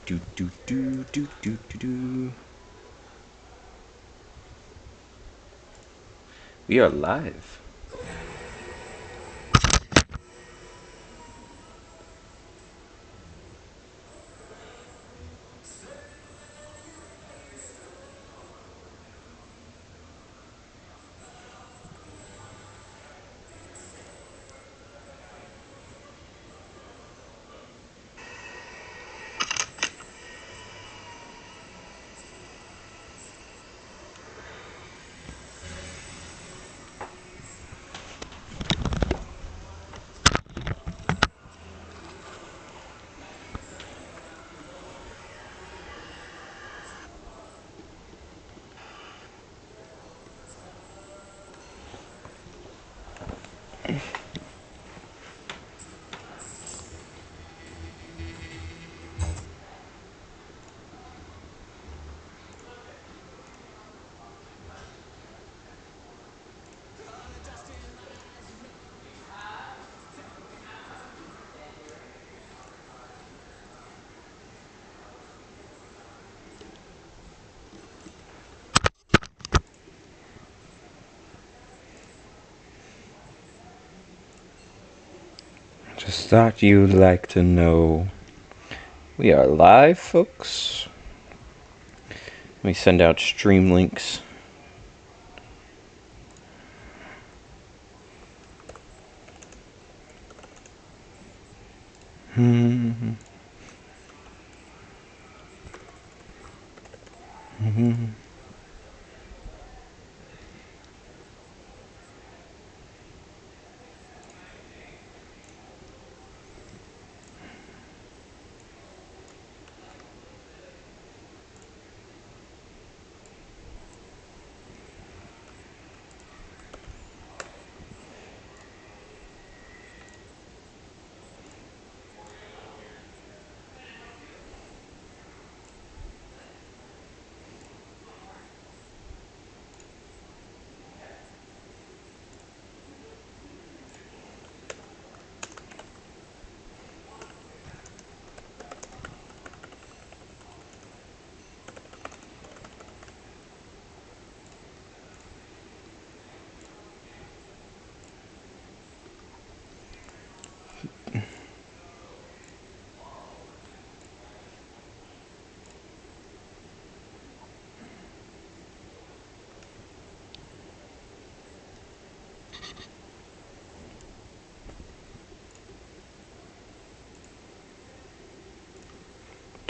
Do do do do do do do. We are live. Just thought you'd like to know. We are live, folks. Let me send out stream links.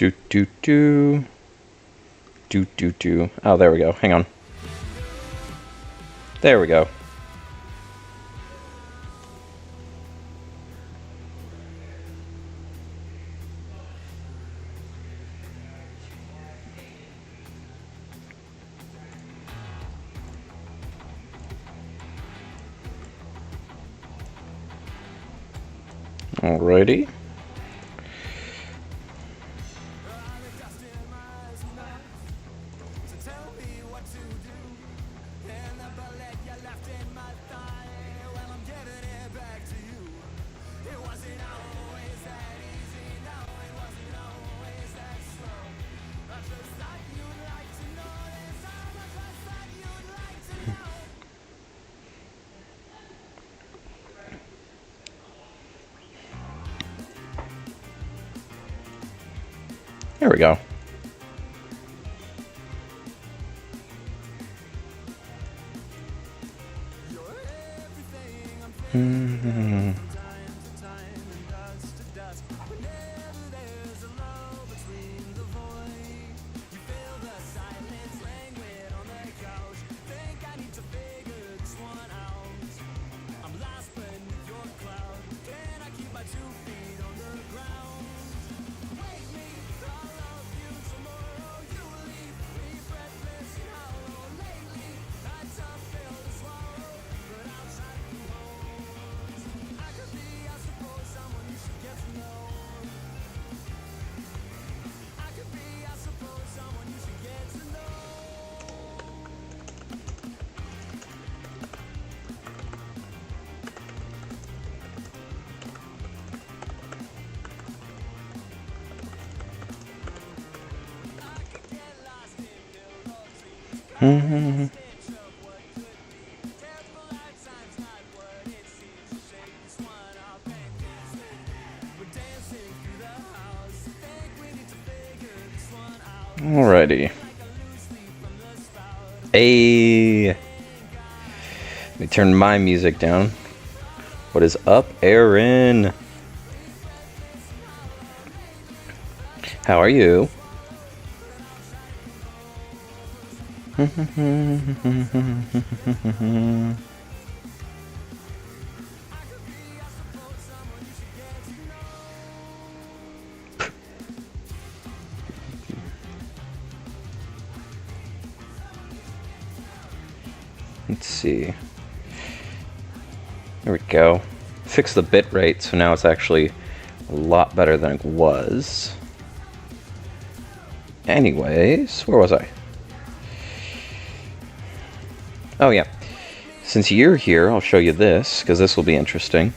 Do do do. Do do do. Oh, there we go. Hang on. There we go. Alrighty. There we go. Alrighty. Hey, let me turn my music down. What is up, Aaron? How are you? Let's see. There we go. Fix the bit rate, so now it's actually a lot better than it was. Anyways, where was I? Oh yeah. Since you're here, I'll show you this, because this will be interesting.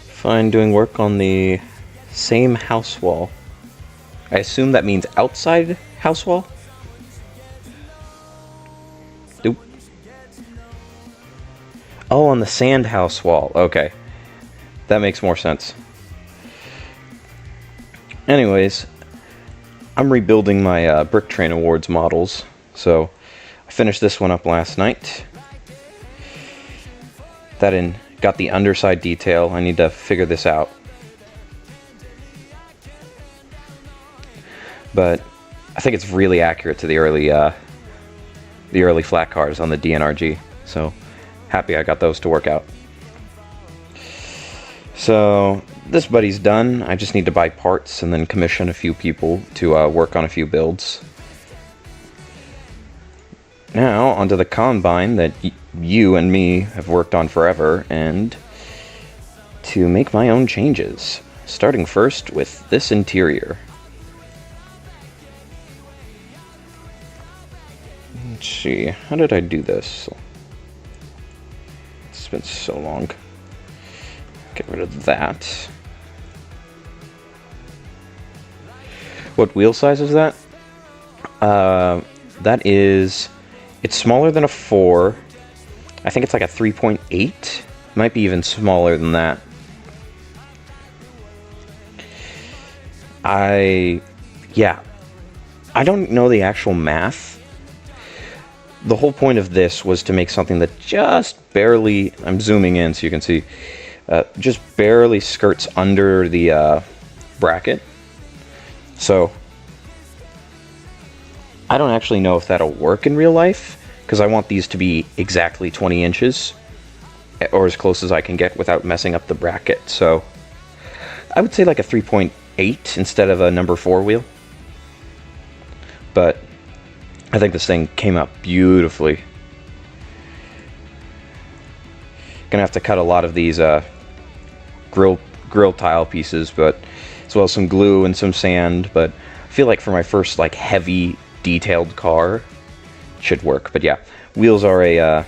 Fine, doing work on the same house wall. I assume that means outside house wall? Nope. Oh, on the sand house wall. Okay. That makes more sense. Anyways, I'm rebuilding my Brick Train Awards models. So, I finished this one up last night. Got the underside detail. I need to figure this out. But I think it's really accurate to the early flat cars on the DNRG. So happy I got those to work out. So this buddy's done. I just need to buy parts and then commission a few people to work on a few builds. Now onto the Combine that you and me have worked on forever, and to make my own changes. Starting first with this interior. Let's see, how did I do this? It's been so long. Get rid of that. What wheel size is that? That is, it's smaller than a 4. I think it's like a 3.8. Might be even smaller than that. I don't know the actual math. The whole point of this was to make something that just barely, I'm zooming in so you can see, just barely skirts under the bracket. So, I don't actually know if that'll work in real life, because I want these to be exactly 20 inches, or as close as I can get without messing up the bracket. So, I would say like a 3.8 instead of a number 4 wheel. But I think this thing came out beautifully. Gonna have to cut a lot of these grill tile pieces, but as well as some glue and some sand. But I feel like for my first like heavy detailed car, it should work. But yeah, wheels are they're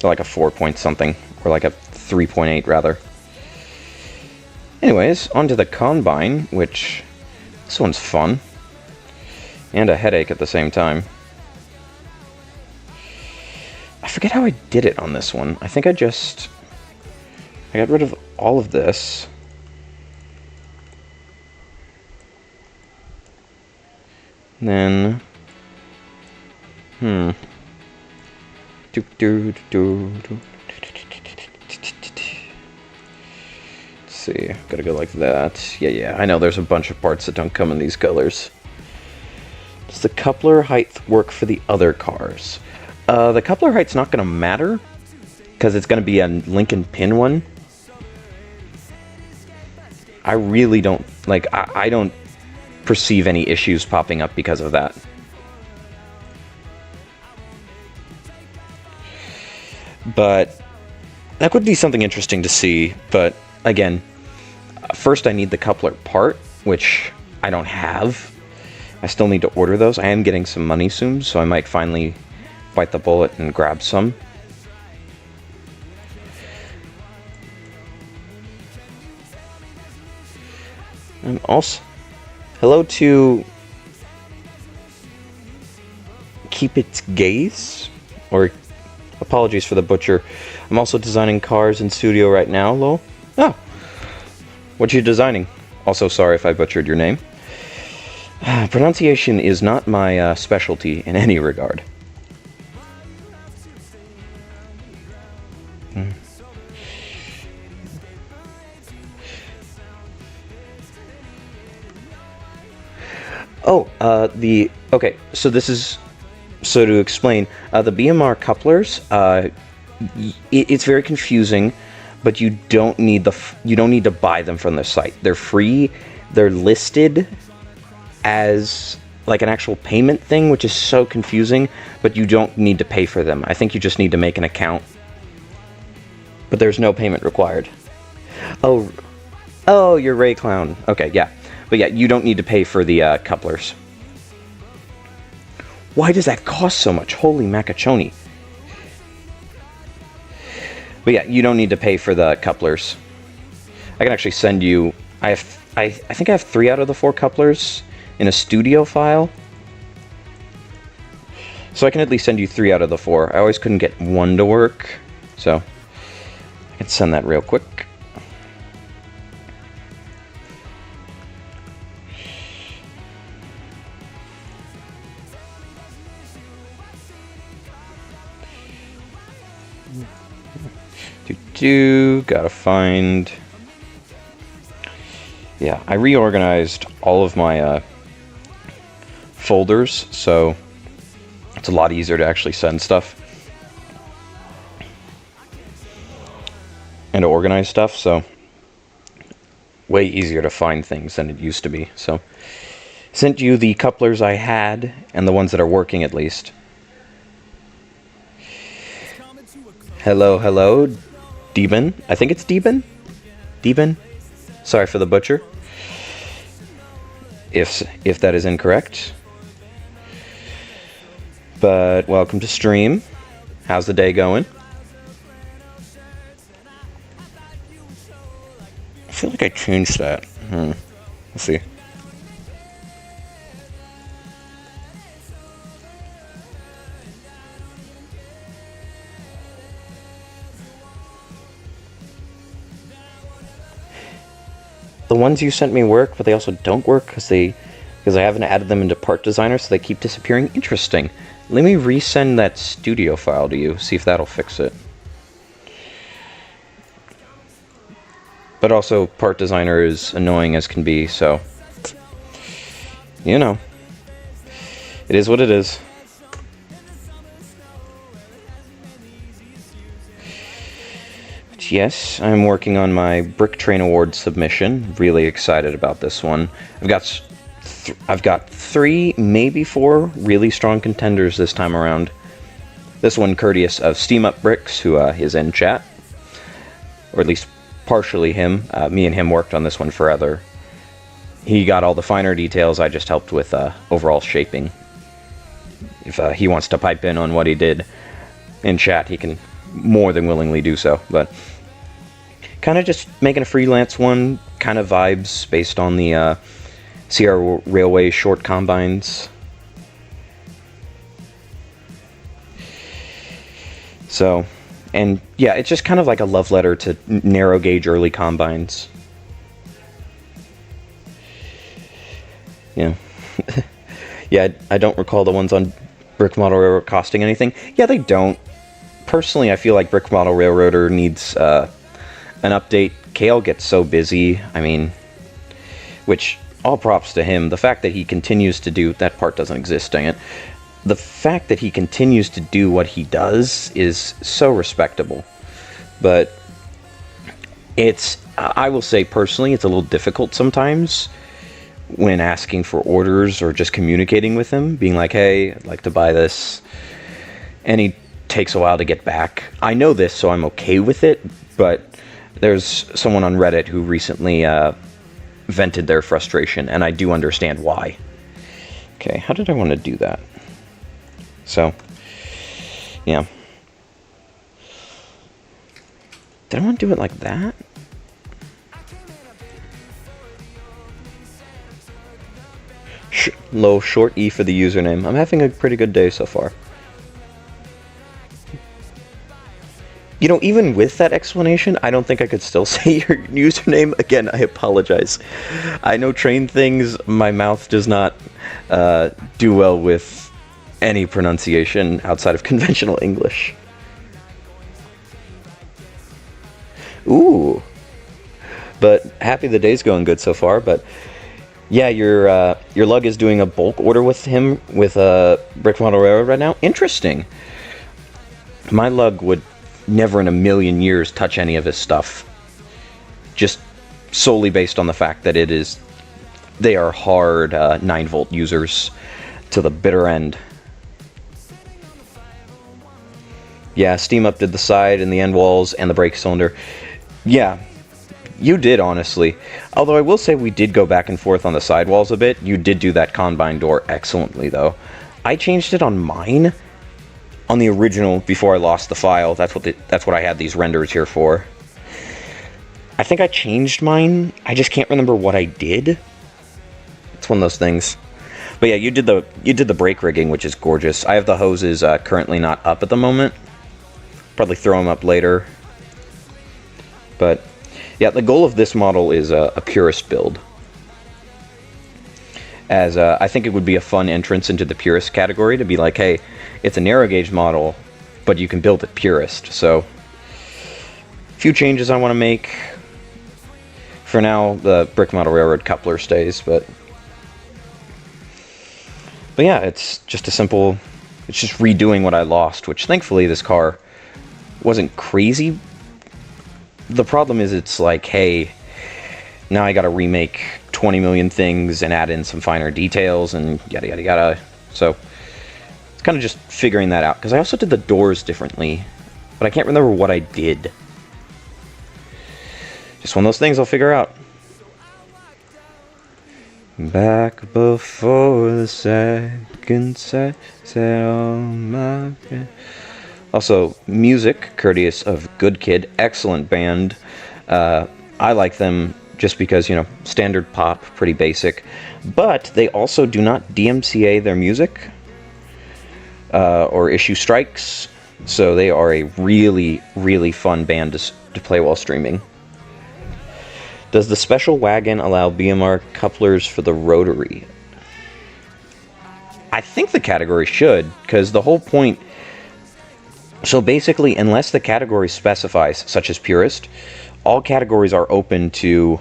like a 4 point something, or like a 3.8 rather. Anyways, onto the Combine, which this one's fun. And a headache at the same time. I forget how I did it on this one. I think I got rid of all of this. And then, let's see, gotta go like that. Yeah, I know there's a bunch of parts that don't come in these colors. Does the coupler height work for the other cars? The coupler height's not going to matter, because it's going to be a Lincoln pin one. I really don't, like, I don't perceive any issues popping up because of that. But that would be something interesting to see. But again, first I need the coupler part, which I don't have. I still need to order those. I am getting some money soon, so I might finally bite the bullet and grab some. And also, hello to Keep Its Gaze, or apologies for the butcher. I'm also designing cars in studio right now, lol. Oh, what you designing? Also, sorry if I butchered your name. Pronunciation is not my specialty in any regard. Oh, okay, so this is, so to explain, the BMR couplers, it's very confusing, but you don't need to buy them from the site. They're free, they're listed as like an actual payment thing, which is so confusing, but you don't need to pay for them. I think you just need to make an account, but there's no payment required. Oh, you're Ray Clown. Okay, yeah. But yeah, you don't need to pay for the couplers. Why does that cost so much? Holy macachoni. But yeah, you don't need to pay for the couplers. I can actually send you... I think I have 3 out of the 4 couplers in a studio file. So I can at least send you 3 out of the 4. I always couldn't get 1 to work. So I can send that real quick. Gotta find... Yeah, I reorganized all of my folders, so it's a lot easier to actually send stuff and to organize stuff, so way easier to find things than it used to be. So sent you the couplers I had and the ones that are working at least. Hello, Deben. I think it's Deben? Deben? Sorry for the butcher. If that is incorrect. But welcome to stream. How's the day going? I feel like I changed that. Let's see. The ones you sent me work, but they also don't work because I haven't added them into Part Designer, so they keep disappearing. Interesting. Let me resend that studio file to you, see if that'll fix it. But also, Part Designer is annoying as can be, so... You know. It is what it is. Yes, I'm working on my Brick Train Award submission. Really excited about this one. I've got 3, maybe 4 really strong contenders this time around. This one courteous of Steam Up Bricks, who is in chat, or at least partially him. Me and him worked on this one forever. He got all the finer details. I just helped with overall shaping. If he wants to pipe in on what he did in chat, he can more than willingly do so, but kind of just making a freelance one, kind of vibes based on the Sierra Railway short combines. So, and yeah, it's just kind of like a love letter to narrow gauge early combines. Yeah. Yeah, I don't recall the ones on Brick Model Railroad costing anything. Yeah, they don't. Personally, I feel like Brick Model Railroader needs an update. Kale gets so busy, I mean, which, all props to him. The fact that he continues to do, that part doesn't exist, dang it. The fact that he continues to do what he does is so respectable. But it's, I will say personally, it's a little difficult sometimes when asking for orders or just communicating with him, being like, hey, I'd like to buy this. And he takes a while to get back. I know this, so I'm okay with it, but there's someone on Reddit who recently vented their frustration, and I do understand why. Okay, how did I want to do that? So, yeah. Did I want to do it like that? Low short E for the username. I'm having a pretty good day so far. You know, even with that explanation, I don't think I could still say your username. Again, I apologize. I know train things, my mouth does not do well with any pronunciation outside of conventional English. Ooh. But happy the day's going good so far, but yeah, your lug is doing a bulk order with him, with a Brick Model Railroad right now. Interesting. My lug would never in a million years touch any of his stuff, just solely based on the fact that they are hard 9-volt users to the bitter end. Yeah, steam up did the side and the end walls and the brake cylinder. Yeah, you did, honestly. Although I will say we did go back and forth on the sidewalls a bit. You did do that combine door excellently, though. I changed it on mine. On the original, before I lost the file, that's what I had these renders here for. I think I changed mine. I just can't remember what I did. It's one of those things. But yeah, you did the brake rigging, which is gorgeous. I have the hoses currently not up at the moment. Probably throw them up later. But yeah, the goal of this model is a purist build. As I think it would be a fun entrance into the purist category to be like, hey, it's a narrow gauge model, but you can build it purist. So, a few changes I want to make. For now, the Brick Model Railroad coupler stays, but yeah, it's just it's just redoing what I lost, which thankfully this car wasn't crazy. The problem is it's like, hey, now I gotta remake 20 million things and add in some finer details and yada yada yada. So it's kind of just figuring that out, because I also did the doors differently, but I can't remember what I did. Just one of those things I'll figure out. Back before the second set on my bed. Also, music, courteous of Good Kid, excellent band. I like them just because, you know, standard pop, pretty basic. But they also do not DMCA their music or issue strikes. So they are a really, really fun band to play while streaming. Does the special wagon allow BMR couplers for the rotary? I think the category should, because the whole point... So basically, unless the category specifies, such as purist, all categories are open to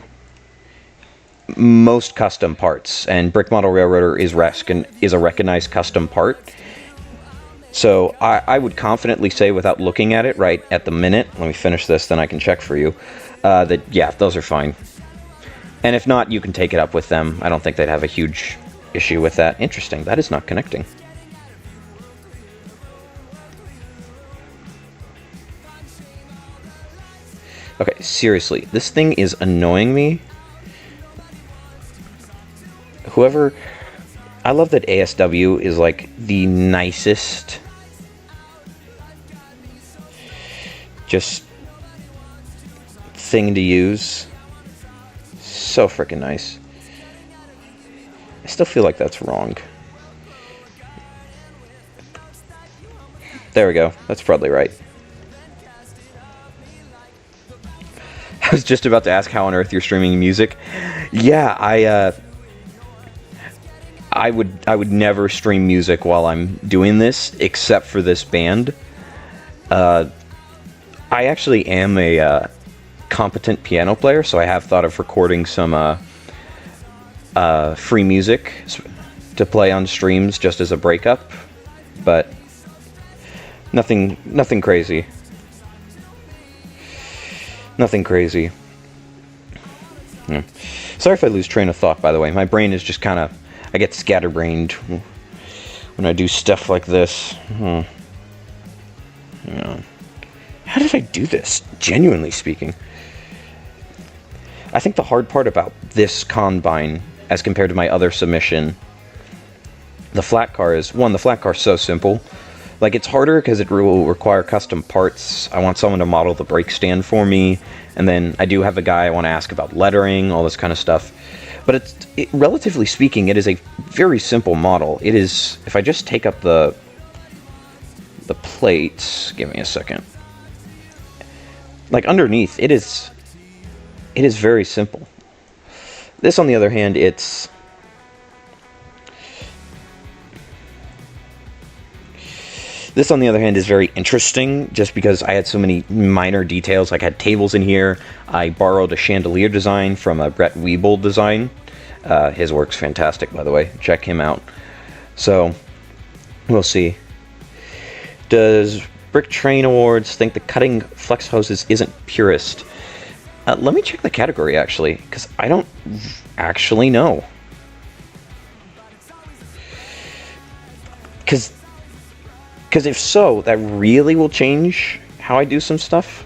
most custom parts, and Brick Model Railroader is a recognized custom part. So I would confidently say, without looking at it right at the minute, let me finish this, then I can check for you, that yeah, those are fine. And if not, you can take it up with them. I don't think they'd have a huge issue with that. Interesting, that is not connecting. Okay, seriously, this thing is annoying me. Whoever... I love that ASW is like the nicest... just... thing to use. So freaking nice. I still feel like that's wrong. There we go, that's probably right. I was just about to ask how on earth you're streaming music. Yeah, I would never stream music while I'm doing this, except for this band. I actually am a competent piano player, so I have thought of recording some free music to play on streams just as a breakup, but nothing crazy. Nothing crazy. Yeah. Sorry if I lose train of thought, by the way. My brain is just kind of... I get scatterbrained when I do stuff like this. Yeah. How did I do this? Genuinely speaking. I think the hard part about this combine, as compared to my other submission, the flat car is... One, the flat car is so simple. Like, it's harder because it will require custom parts. I want someone to model the brake stand for me. And then I do have a guy I want to ask about lettering, all this kind of stuff. But relatively speaking, it is a very simple model. It is, if I just take up the plates, give me a second. Like underneath, it is very simple. This, on the other hand, This, on the other hand, is very interesting just because I had so many minor details. Like I had tables in here. I borrowed a chandelier design from a Brett Weeble design. His work's fantastic, by the way. Check him out. So, we'll see. Does Brick Train Awards think the cutting flex hoses isn't purist? Let me check the category, actually, because I don't actually know. Because if so, that really will change how I do some stuff.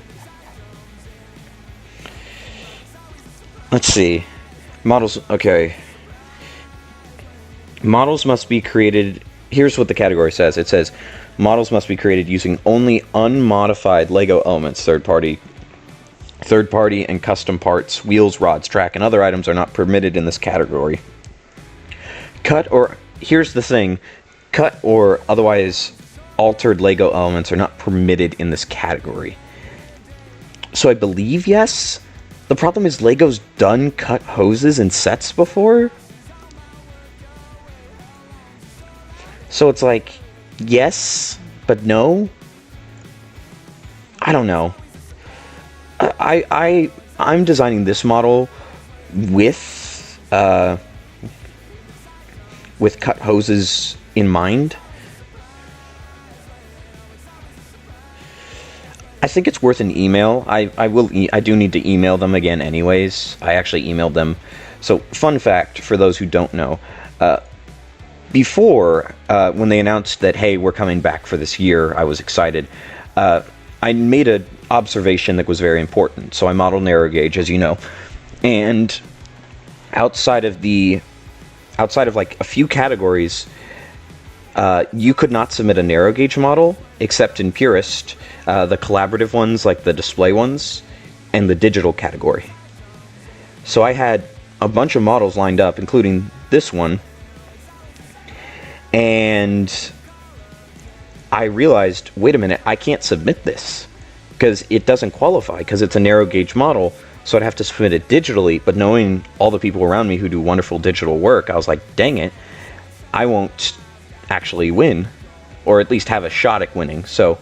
Let's see. Models, okay. Models must be created. Here's what the category says. It says, models must be created using only unmodified Lego elements, third party and custom parts, wheels, rods, track, and other items are not permitted in this category. Here's the thing, cut or otherwise altered Lego elements are not permitted in this category. So I believe yes. The problem is Lego's done cut hoses in sets before. So it's like, yes, but no. I don't know. I'm designing this model with cut hoses in mind. I think it's worth an email. I do need to email them again anyways. I actually emailed them. So, fun fact for those who don't know. Before, when they announced that, hey, we're coming back for this year, I was excited. I made an observation that was very important. So I modeled narrow gauge, as you know. And outside of like a few categories, you could not submit a narrow gauge model, except in Purist, the collaborative ones, like the display ones, and the digital category. So I had a bunch of models lined up, including this one, and I realized, wait a minute, I can't submit this, because it doesn't qualify, because it's a narrow gauge model, so I'd have to submit it digitally, but knowing all the people around me who do wonderful digital work, I was like, dang it, I won't actually win, or at least have a shot at winning. So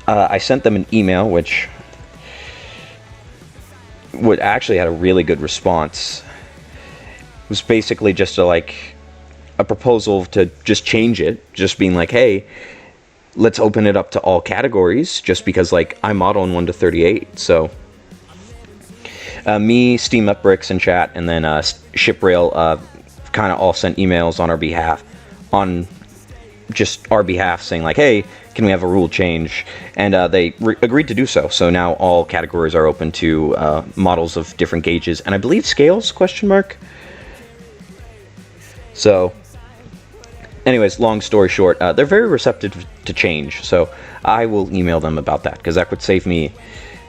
I sent them an email, which actually had a really good response. It was basically just a proposal to just change it, just being like, hey, let's open it up to all categories, just because I model in 1 to 38. So me, Steam Up Bricks in chat, and then Shiprail kind of all sent emails on our behalf, saying like, hey, can we have a rule change? And they agreed to do so. So now all categories are open to models of different gauges, and I believe scales, question mark. So anyways, long story short, they're very receptive to change, so I will email them about that, because that would save me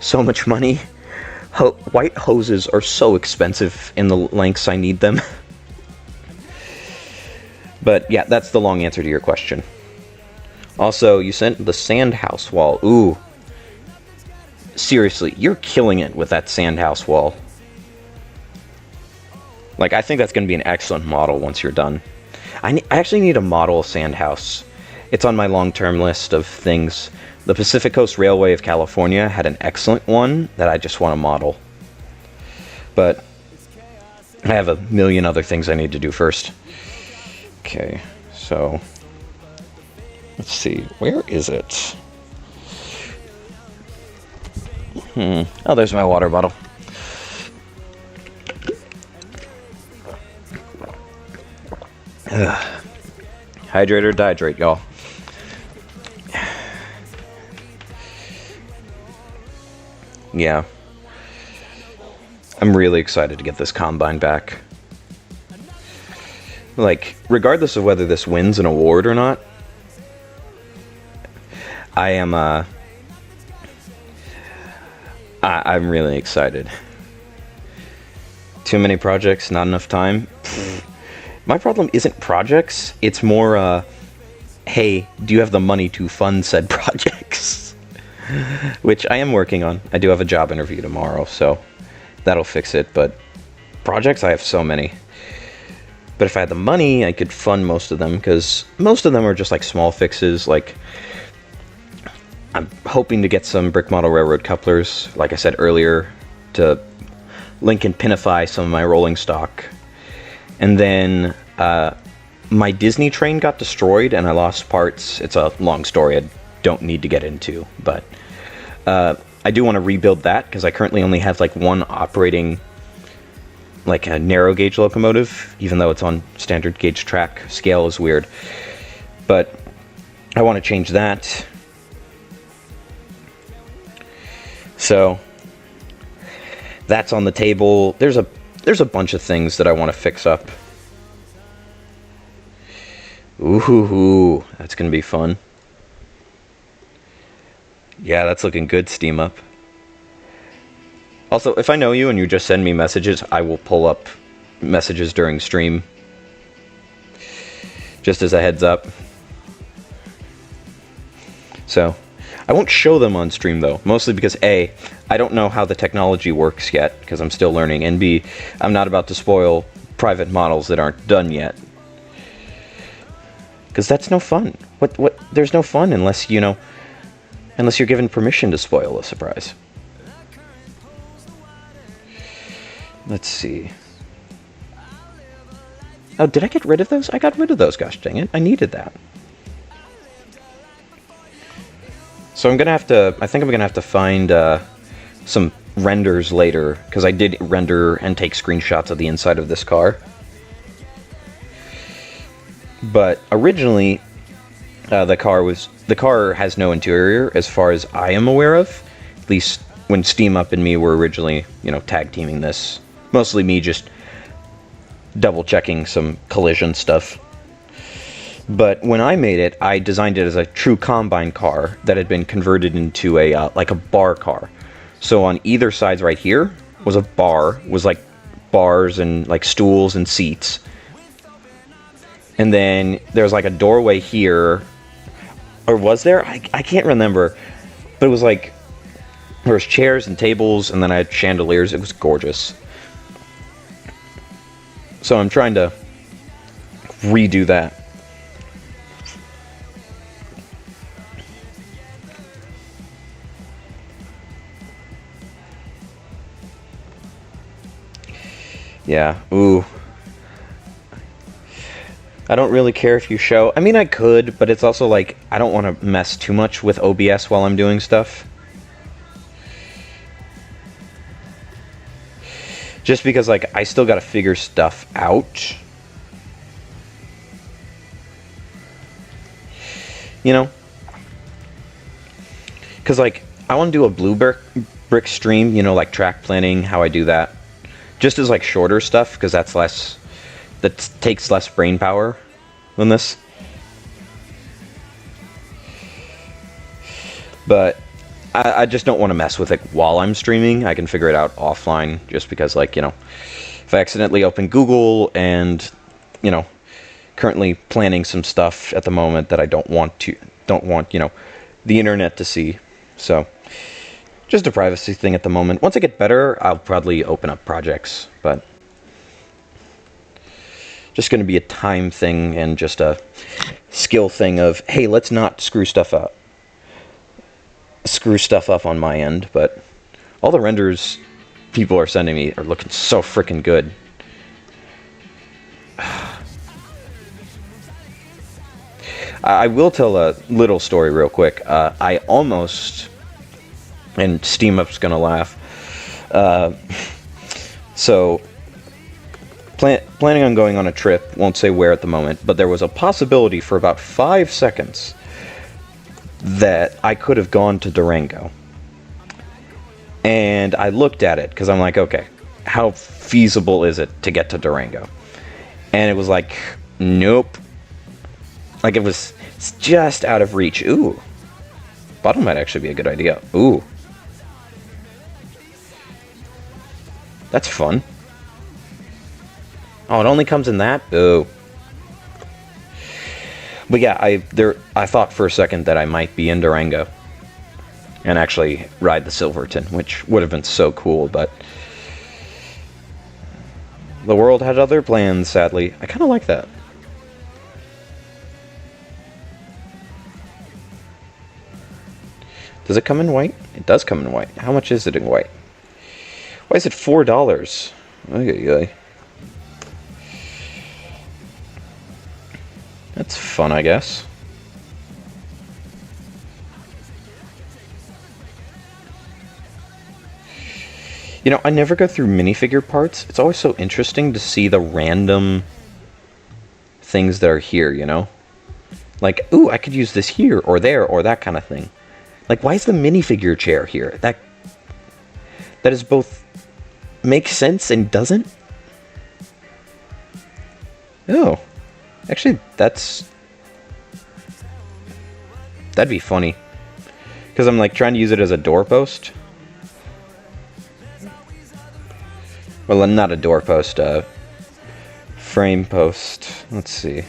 so much money. White hoses are so expensive in the lengths I need them. But yeah, that's the long answer to your question. Also, you sent the sand house wall. Ooh. Seriously, you're killing it with that sand house wall. I think that's going to be an excellent model once you're done. I actually need to model a sand house. It's on my long-term list of things. The Pacific Coast Railway of California had an excellent one that I just want to model. But I have a million other things I need to do first. Okay, so let's see, where is it? Oh, there's my water bottle. Hydrate or dihydrate, y'all. Yeah. I'm really excited to get this combine back. Regardless of whether this wins an award or not, I'm really excited Too many projects, not enough time. My problem isn't projects, it's more, hey, do you have the money to fund said projects? Which I am working on. I do have a job interview tomorrow, so that'll fix it, but projects, I have so many. But if I had the money, I could fund most of them, because most of them are just like small fixes. Like, I'm hoping to get some brick model railroad couplers, like I said earlier, to link and pinify some of my rolling stock. And then my Disney train got destroyed and I lost parts. It's a long story I don't need to get into, but I do want to rebuild that because I currently only have like one operating, like a narrow gauge locomotive, even though it's on standard gauge track. Scale is weird, but I want to change that. So that's on the table. There's a bunch of things that I want to fix up. Ooh, that's gonna be fun. Yeah, that's looking good, Steam Up. Also, if I know you and you just send me messages, I will pull up messages during stream. Just as a heads up. So, I won't show them on stream though, mostly because A, I don't know how the technology works yet, because I'm still learning, and B, I'm not about to spoil private models that aren't done yet. Because that's no fun. There's no fun unless, unless you're given permission to spoil a surprise. Let's see. Oh, did I get rid of those? I got rid of those, gosh dang it. I needed that. So I think I'm gonna have to find some renders later, because I did render and take screenshots of the inside of this car. But originally, the car has no interior as far as I am aware of. At least when Steam Up and me were originally, tag teaming this. Mostly me just double checking some collision stuff. But when I made it, I designed it as a true combine car that had been converted into like a bar car. So on either sides right here was a bar, was like bars and like stools and seats. And then there's like a doorway here, or was there? I can't remember, but it was like, there was chairs and tables, and then I had chandeliers. It was gorgeous. So I'm trying to redo that. Yeah, ooh. I don't really care if you show. I mean, I could, but it's also like, I don't want to mess too much with OBS while I'm doing stuff. Just because, like, I still got to figure stuff out. Because, like, I want to do a blue brick stream, like track planning, how I do that. Just as, like, shorter stuff, because that takes less brain power than this. But I just don't want to mess with it while I'm streaming. I can figure it out offline, just because, like, if I accidentally open Google and, currently planning some stuff at the moment that I don't want, the internet to see. So, just a privacy thing at the moment. Once I get better, I'll probably open up projects, but just going to be a time thing and just a skill thing of, hey, let's not screw stuff up on my end. But all the renders people are sending me are looking so freaking good. I will tell a little story real quick. I almost, and Steam Up's gonna laugh, so planning on going on a trip, won't say where at the moment, but there was a possibility for about 5 seconds that I could have gone to Durango. And I looked at it, because I'm like, okay, how feasible is it to get to Durango? And it was like, nope. Like, it's just out of reach. Ooh. Bottom might actually be a good idea. Ooh. That's fun. Oh, it only comes in that? Oh. But yeah, I thought for a second that I might be in Durango and actually ride the Silverton, which would have been so cool, but the world had other plans, sadly. I kind of like that. Does it come in white? It does come in white. How much is it in white? Why is it $4? Okay. That's fun, I guess. You know, I never go through minifigure parts. It's always so interesting to see the random things that are here, you know? Like, ooh, I could use this here or there or that kind of thing. Like, why is the minifigure chair here? That is both makes sense and doesn't? Oh. Actually, that'd be funny. Because I'm like trying to use it as a doorpost. Well, not a doorpost, frame post. Let's see.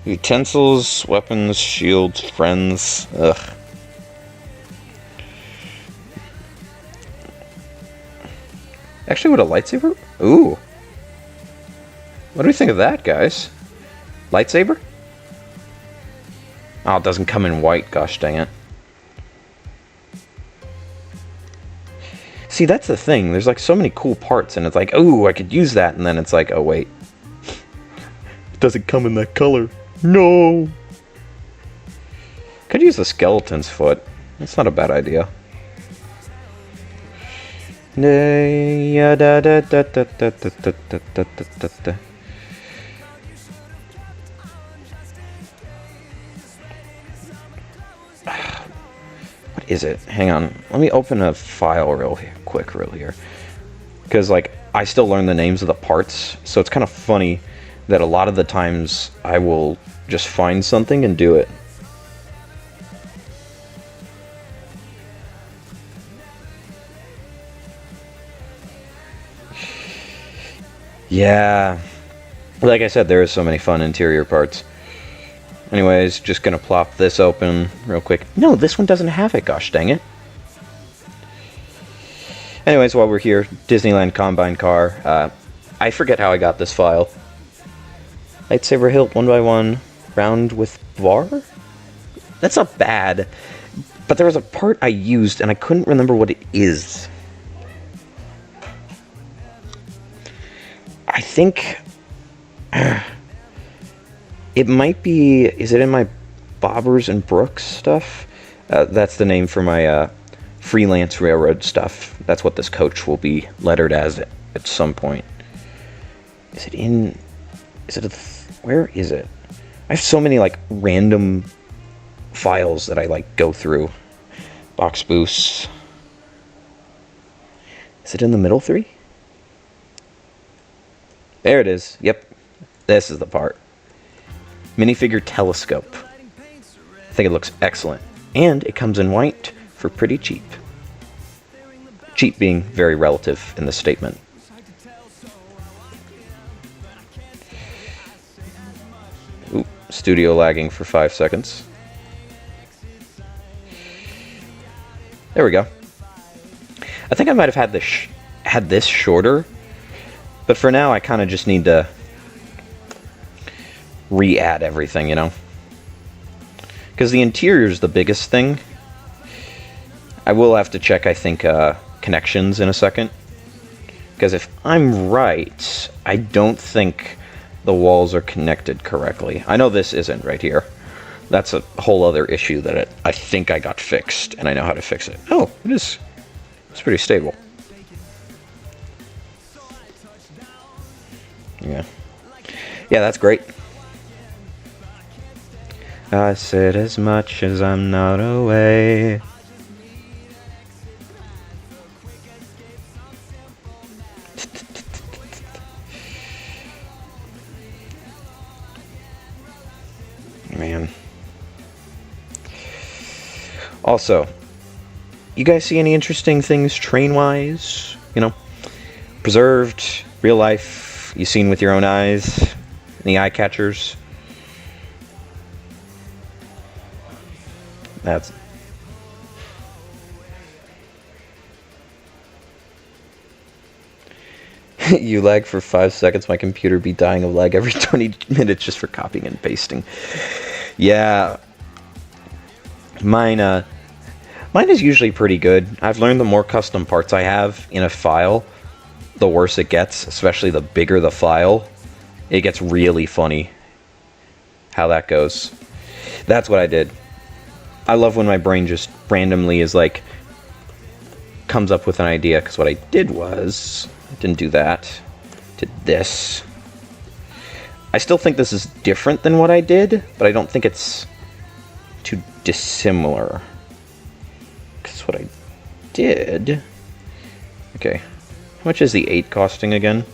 Utensils, weapons, shields, friends. Ugh. Actually, what a lightsaber? Ooh. What do we think of that, guys? Lightsaber? Oh, it doesn't come in white. Gosh dang it. See, that's the thing. There's like so many cool parts, and it's like, ooh, I could use that, and then it's like, oh wait, it doesn't come in that color. No. Could use the skeleton's foot. That's not a bad idea. What is it? Hang on. Let me open a file real here. Because, like, I still learn the names of the parts, so it's kind of funny that a lot of the times I will just find something and do it. Yeah. Like I said, there is so many fun interior parts. Anyways, just gonna plop this open real quick. No, this one doesn't have it, gosh dang it. Anyways, while we're here, Disneyland Combine car. I forget how I got this file. Lightsaber hilt 1x1, round with bar? That's not bad. But there was a part I used and I couldn't remember what it is. I think it might be, is it in my Bobbers and Brooks stuff? That's the name for my freelance railroad stuff. That's what this coach will be lettered as at some point. Where is it? I have so many like random files that I like go through. Box boosts. Is it in the middle three? There it is. Yep. This is the part. Minifigure telescope. I think it looks excellent. And it comes in white for pretty cheap. Cheap being very relative in this statement. Ooh, studio lagging for 5 seconds. There we go. I think I might have had this shorter, but for now I kind of just need to re-add everything, you know? Because the interior is the biggest thing. I will have to check, I think, connections in a second. Because if I'm right, I don't think the walls are connected correctly. I know this isn't right here. That's a whole other issue that I think I got fixed, and I know how to fix it. Oh, it is. It's pretty stable. Yeah. Yeah, that's great. I said as much as I'm not away. Man. Also, you guys see any interesting things train-wise? You know, preserved, real life, you seen with your own eyes? Any eye catchers? That's... You lag for 5 seconds, my computer be dying of lag every 20 minutes just for copying and pasting. Yeah. Mine is usually pretty good. I've learned the more custom parts I have in a file, the worse it gets, especially the bigger the file. It gets really funny how that goes. That's what I did. I love when my brain just randomly is like, comes up with an idea, because what I did was, I didn't do that, did this. I still think this is different than what I did, but I don't think it's too dissimilar. Because what I did... Okay, how much is the 8 costing again?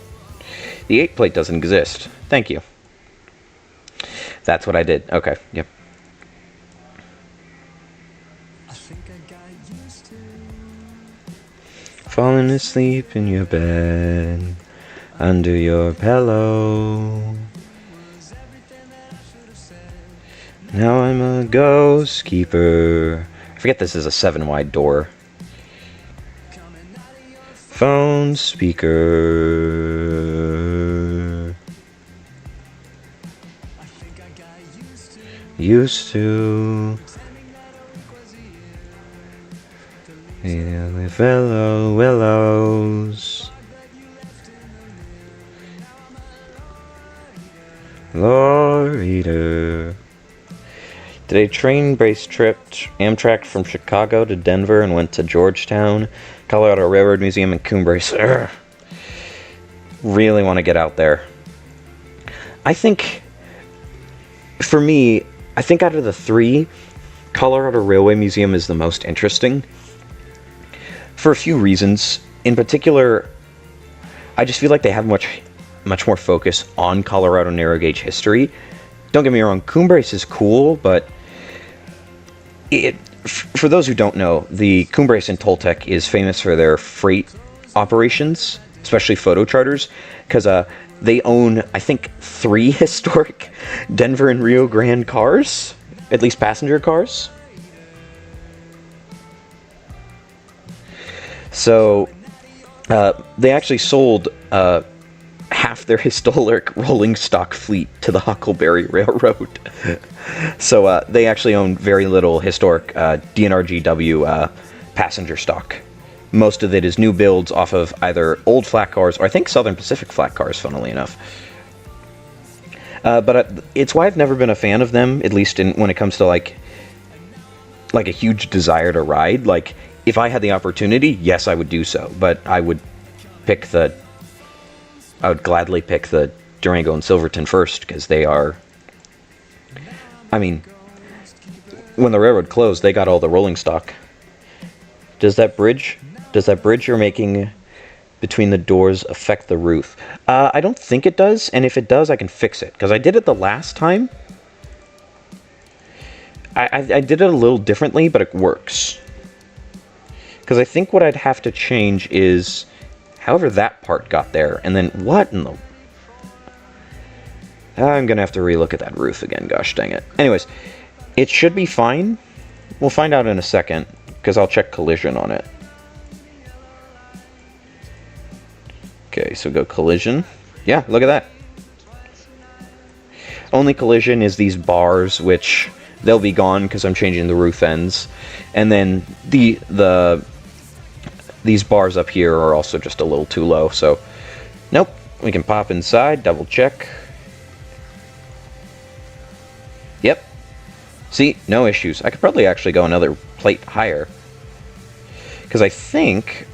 The 8 plate doesn't exist. Thank you. That's what I did. Okay, yep. Falling asleep in your bed, under your pillow. Now I'm a ghost keeper. I forget this is a 7-wide door. Phone speaker. Used to. The fellow willows. Lord Reader. Today, train-based trip, Amtrak from Chicago to Denver and went to Georgetown, Colorado Railroad Museum, and Cumbres. Really want to get out there. I think, for me, I think out of the 3, Colorado Railway Museum is the most interesting. For a few reasons. In particular, I just feel like they have much more focus on Colorado narrow gauge history. Don't get me wrong, Cumbres is cool, but for those who don't know, the Cumbres in Toltec is famous for their freight operations, especially photo charters, because they own, I think, 3 historic Denver and Rio Grande cars, at least passenger cars. So, they actually sold half their historic rolling stock fleet to the Huckleberry Railroad. So, they actually own very little historic DNRGW passenger stock. Most of it is new builds off of either old flat cars, or I think Southern Pacific flat cars, funnily enough. But it's why I've never been a fan of them, at least when it comes to, like a huge desire to ride. Like, if I had the opportunity, yes, I would do so. But I would gladly pick the Durango and Silverton first, because they are... I mean, when the railroad closed, they got all the rolling stock. Does that bridge you're making between the doors affect the roof? I don't think it does, and if it does, I can fix it. Because I did it the last time. I did it a little differently, but it works. Because I think what I'd have to change is however that part got there, and then what in the... I'm going to have to relook at that roof again, gosh dang it. Anyways, it should be fine. We'll find out in a second, because I'll check collision on it. Okay, so go collision. Yeah, look at that. Only collision is these bars, which they'll be gone because I'm changing the roof ends. And then these bars up here are also just a little too low, so nope. We can pop inside, double check. Yep. See, no issues. I could probably actually go another plate higher. Because I think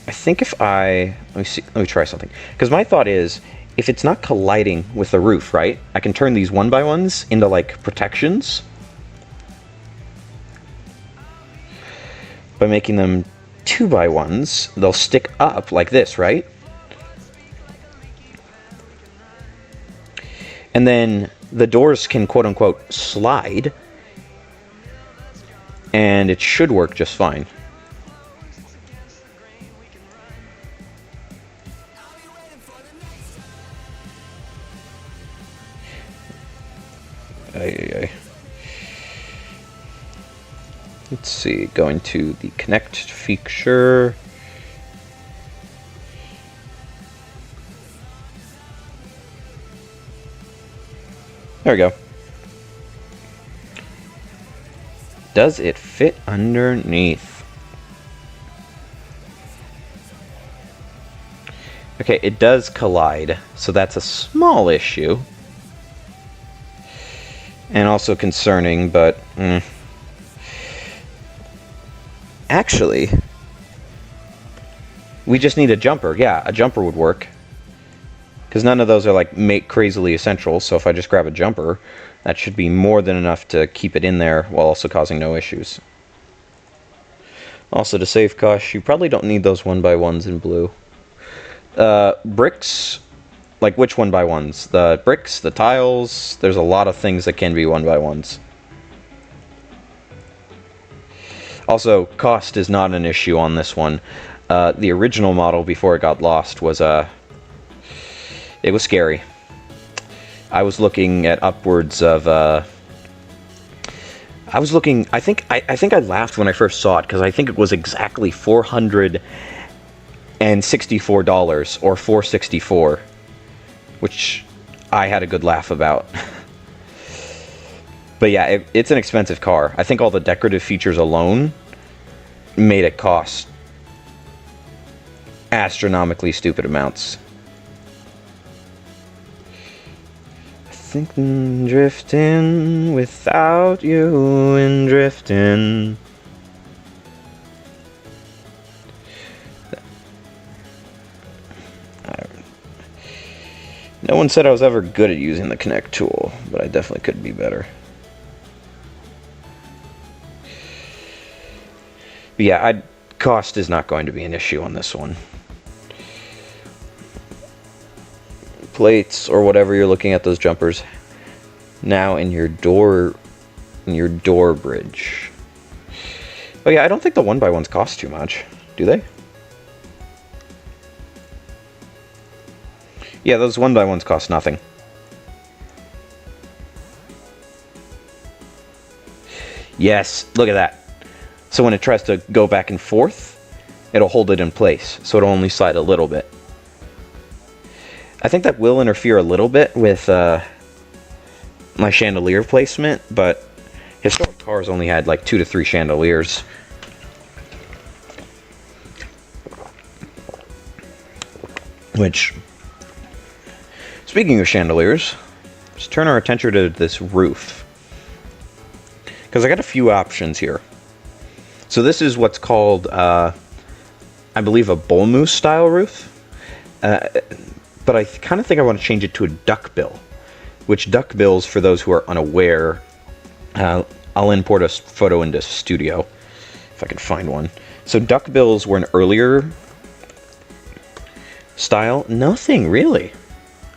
if I... Let me try something. Because my thought is, if it's not colliding with the roof, right? I can turn these 1x1s into, like, protections. By making them 2x1s, they'll stick up like this, right? And then the doors can quote-unquote slide. and it should work just fine. Let's see, going to the connect feature. There we go. Does it fit underneath? Okay, it does collide, so that's a small issue. And also concerning, but... Actually, we just need a jumper. Yeah, a jumper would work. Because none of those are like crazily essential, so if I just grab a jumper, that should be more than enough to keep it in there while also causing no issues. Also, to save costs, you probably don't need those 1x1s in blue. Bricks, like which 1x1s? The bricks, the tiles, there's a lot of things that can be 1x1s. Also, cost is not an issue on this one. The original model, before it got lost, was it was scary. I was looking at upwards of I think I laughed when I first saw it, because I think it was exactly $464 or $464, which I had a good laugh about. But yeah, it's an expensive car. I think all the decorative features alone made it cost astronomically stupid amounts. I think I'm drifting without you and drifting. No one said I was ever good at using the Connect tool, but I definitely could be better. But yeah, cost is not going to be an issue on this one. Plates or whatever you're looking at, those jumpers now in your door bridge. Oh yeah, I don't think the 1x1s cost too much, do they? Yeah, those 1x1s cost nothing. Yes, look at that. So when it tries to go back and forth, it'll hold it in place, so it'll only slide a little bit. I think that will interfere a little bit with my chandelier placement, but historic cars only had like 2 to 3 chandeliers. Which, speaking of chandeliers, let's turn our attention to this roof. Because I got a few options here. So this is what's called, I believe, a bull moose style roof. But I kind of think I want to change it to a duckbill. Which duckbills, for those who are unaware, I'll import a photo into Studio, if I can find one. So duckbills were an earlier style. Nothing, really.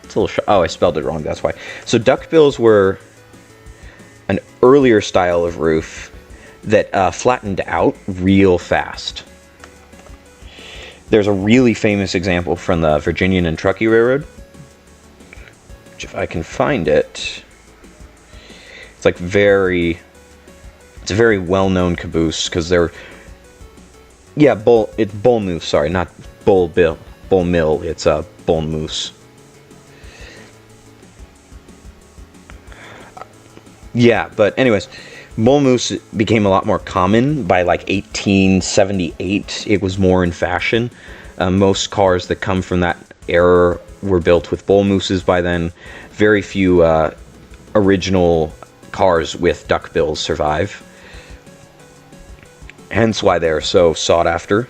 It's a little oh, I spelled it wrong, that's why. So duckbills were an earlier style of roof that flattened out real fast. There's a really famous example from the Virginian and Truckee Railroad, which, if I can find it, it's like it's a very well-known caboose, because they're, yeah, it's bull moose, sorry, not bull mill, it's a bull moose. Yeah, but anyways, bull moose became a lot more common by like 1878. It was more in fashion. Most cars that come from that era were built with bull mooses by then. Very few original cars with duckbills survive. Hence why they're so sought after.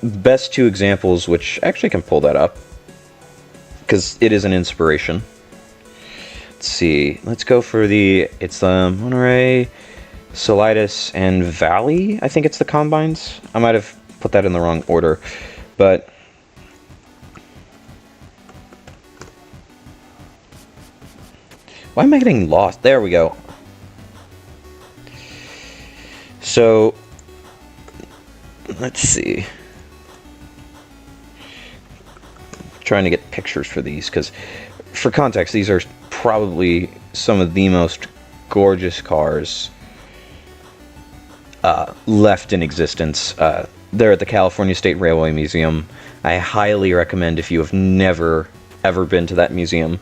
Best 2 examples, which actually can pull that up, because it is an inspiration. Let's see. Let's go for it's the Monterey, Solitis, and Valley. I think it's the combines. I might have put that in the wrong order, but Why am I getting lost? There we go. So, let's see. Trying to get pictures for these, because for context, these are probably some of the most gorgeous cars left in existence. They're at the California State Railway Museum. I highly recommend if you have never, ever been to that museum.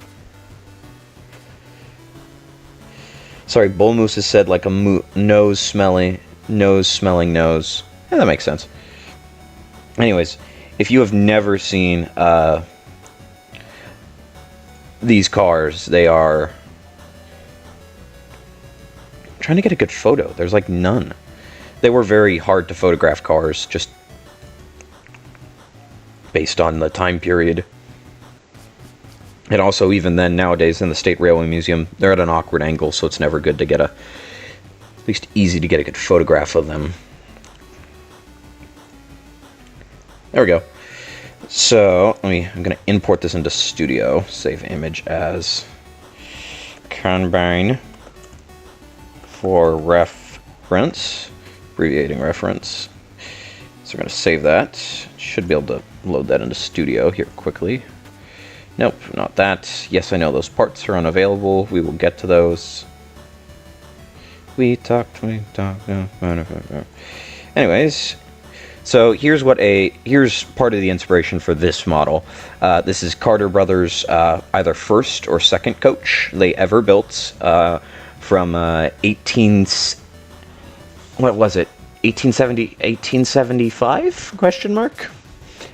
Sorry, bull moose is said like a nose-smelling nose. Yeah, that makes sense. Anyways, if you have never seen these cars, they are... I'm trying to get a good photo. There's like none. They were very hard to photograph cars, just based on the time period. And also, even then, nowadays in the State Railway Museum, they're at an awkward angle, so it's never good to get at least easy to get a good photograph of them. There we go. So, I'm going to import this into Studio. Save image as Combine for reference. Abbreviating reference. So we're going to save that. Should be able to load that into Studio here quickly. Nope, not that. Yes, I know those parts are unavailable. We will get to those. Anyways, so here's part of the inspiration for this model. This is Carter Brothers' either first or second coach they ever built from 1875? Question mark?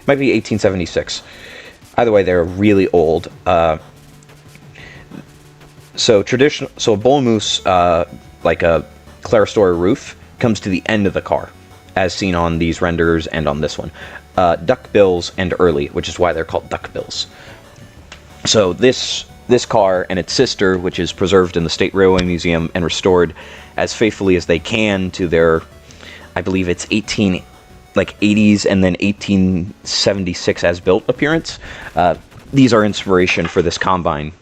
Might be 1876. Either way, they're really old. So a bull moose, like a clerestory roof, comes to the end of the car, as seen on these renders and on this one. Duck bills and early, which is why they're called duck bills. So this car and its sister, which is preserved in the State Railway Museum and restored as faithfully as they can to their, I believe it's 80s and then 1876 as built appearance. These are inspiration for this combine,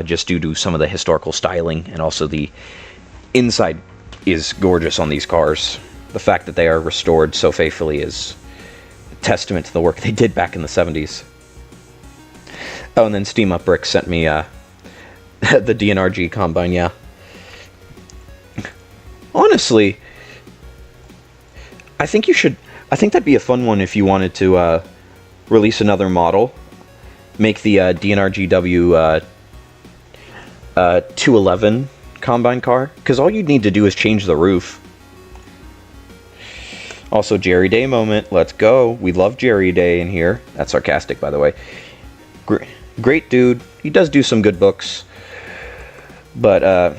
just due to some of the historical styling, and also the inside is gorgeous on these cars. The fact that they are restored so faithfully is a testament to the work they did back in the 70s. Oh, and then Steam Up Brick sent me the DNRG combine, yeah. Honestly, I think that'd be a fun one if you wanted to release another model. Make the DNRGW 211 combine car, because all you'd need to do is change the roof. Also, Jerry Day moment. Let's go. We love Jerry Day in here. That's sarcastic, by the way. Great dude. He does do some good books, but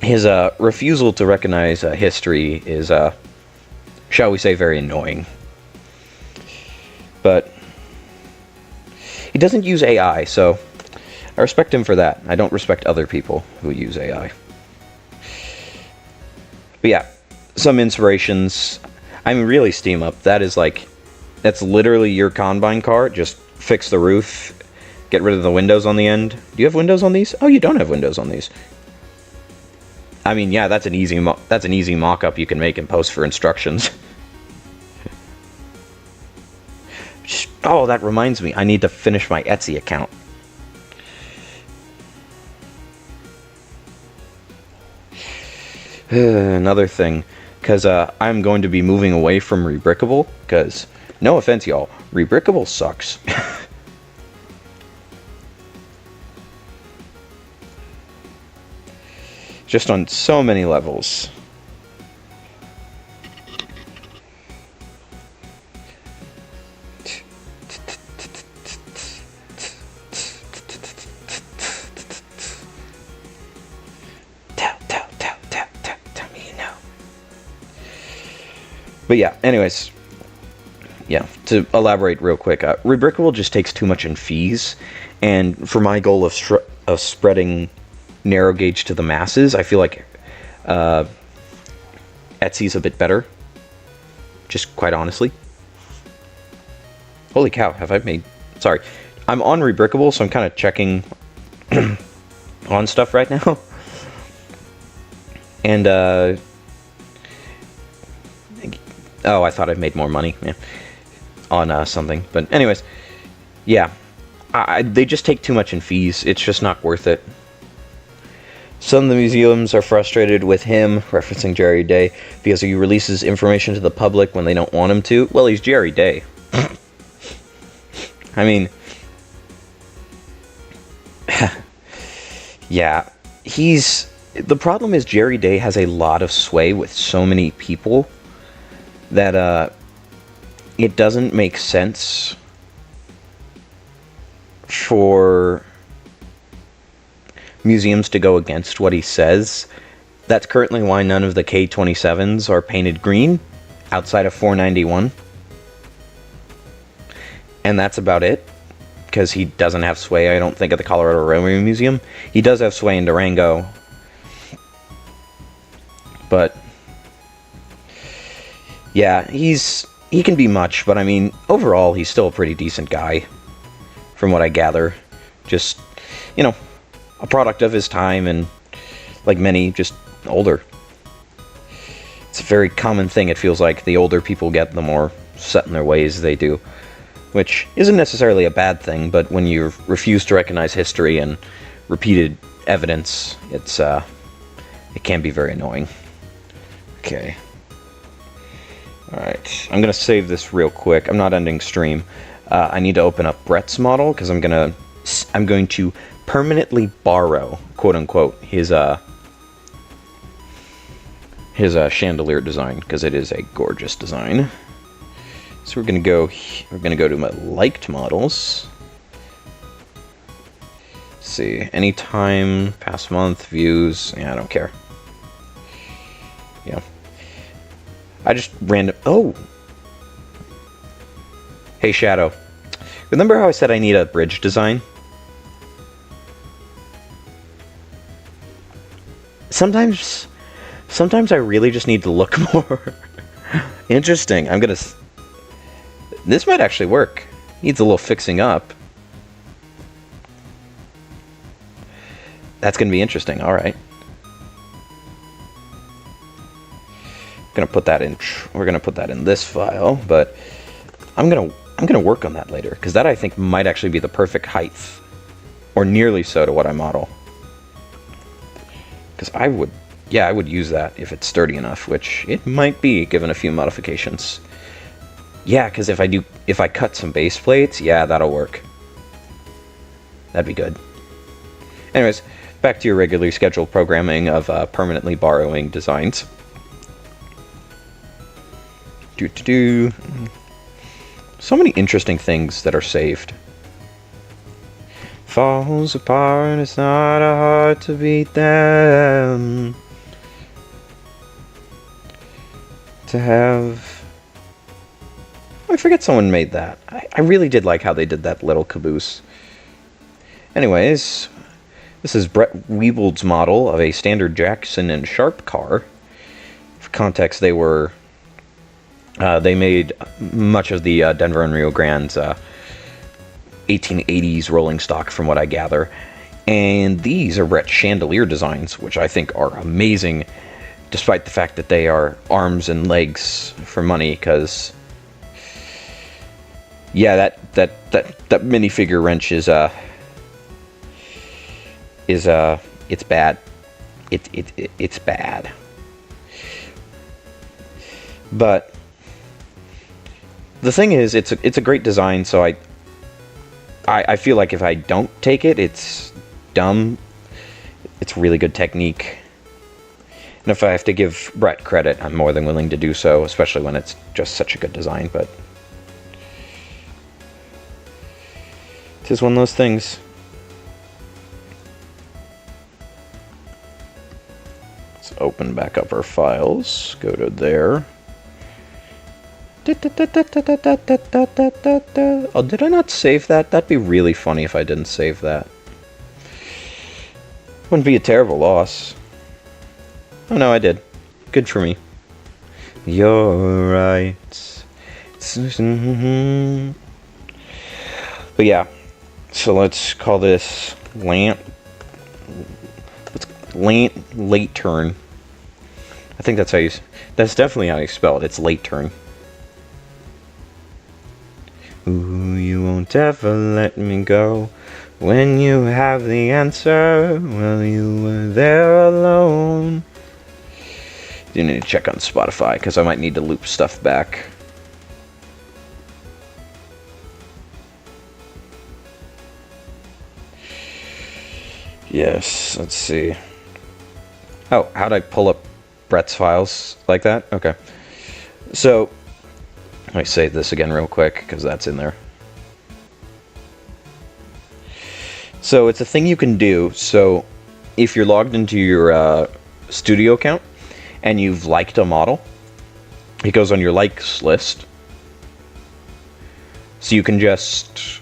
his refusal to recognize history is, shall we say, very annoying. But he doesn't use AI, so I respect him for that. I don't respect other people who use AI. But yeah, some inspirations. I'm really Steam Up. That's literally your combine car. Just fix the roof, get rid of the windows on the end. Do you have windows on these? Oh, you don't have windows on these. I mean, yeah, that's an easy mock-up you can make and post for instructions. Oh, that reminds me. I need to finish my Etsy account. Another thing, because I'm going to be moving away from Rebrickable, because, no offense, y'all, Rebrickable sucks. Just on so many levels. Tell me you know. But yeah, anyways. Yeah, to elaborate real quick, Rebrickable just takes too much in fees, and for my goal of spreading narrow gauge to the masses, I feel like Etsy's a bit better, just quite honestly. Holy cow, have I made... Sorry, I'm on Rebrickable, so I'm kind of checking on stuff right now. And, oh, I thought I'd made more money, yeah, on something. But anyways, yeah, they just take too much in fees. It's just not worth it. Some of the museums are frustrated with him, referencing Jerry Day, because he releases information to the public when they don't want him to. Well, he's Jerry Day. I mean, yeah, the problem is Jerry Day has a lot of sway with so many people that it doesn't make sense for museums to go against what he says. That's currently why none of the K-27s are painted green outside of 491. And that's about it, because he doesn't have sway, I don't think, at the Colorado Railway Museum. He does have sway in Durango, but yeah, he can be much, but I mean, overall, he's still a pretty decent guy, from what I gather. Just, you know, a product of his time, and like many, just older. It's a very common thing, it feels like. The older people get, the more set in their ways they do. Which isn't necessarily a bad thing, but when you refuse to recognize history and repeated evidence, it can be very annoying. Okay. Alright, I'm going to save this real quick. I'm not ending stream. I need to open up Brett's model, because I'm going to permanently borrow, quote-unquote, his chandelier design, because it is a gorgeous design. So we're gonna go to my liked models. Let's see, anytime, past month, views, yeah, I don't care. Yeah. I just oh! Hey Shadow, remember how I said I need a bridge design? Sometimes I really just need to look more. Interesting, this might actually work. Needs a little fixing up. That's gonna be interesting. All right. Gonna put that in. We're gonna put that in this file, but I'm gonna work on that later, because that I think might actually be the perfect height, or nearly so, to what I model. Because I would use that if it's sturdy enough, which it might be given a few modifications. Yeah, because if I cut some base plates, yeah, that'll work. That'd be good. Anyways, back to your regularly scheduled programming of permanently borrowing designs. So many interesting things that are saved. Falls apart, it's not hard to beat them. To have... I forget someone made that. I really did like how they did that little caboose. Anyways, this is Brett Weebold's model of a standard Jackson and Sharp car. For context, they made much of the Denver and Rio Grande's 1880s rolling stock, from what I gather. And these are Brett's chandelier designs, which I think are amazing, despite the fact that they are arms and legs for money, because... yeah, that minifigure wrench is it's bad. It's bad. But the thing is, it's a great design. So I feel like if I don't take it, it's dumb. It's really good technique. And if I have to give Brett credit, I'm more than willing to do so, especially when it's just such a good design. But it is one of those things. Let's open back up our files. Go to there. Oh, did I not save that? That'd be really funny if I didn't save that. Wouldn't be a terrible loss. Oh no, I did. Good for me. You're right. But yeah. So let's call this lamp late turn. I think that's how you. That's definitely how you spell it. It's late turn. Ooh, you won't ever let me go. When you have the answer, well, you were there alone. You need to check on Spotify, because I might need to loop stuff back. Yes, let's see. Oh, how'd I pull up Brett's files like that? Okay. So, let me save this again real quick, because that's in there. So, it's a thing you can do. So, if you're logged into your studio account, and you've liked a model, it goes on your likes list. So you can just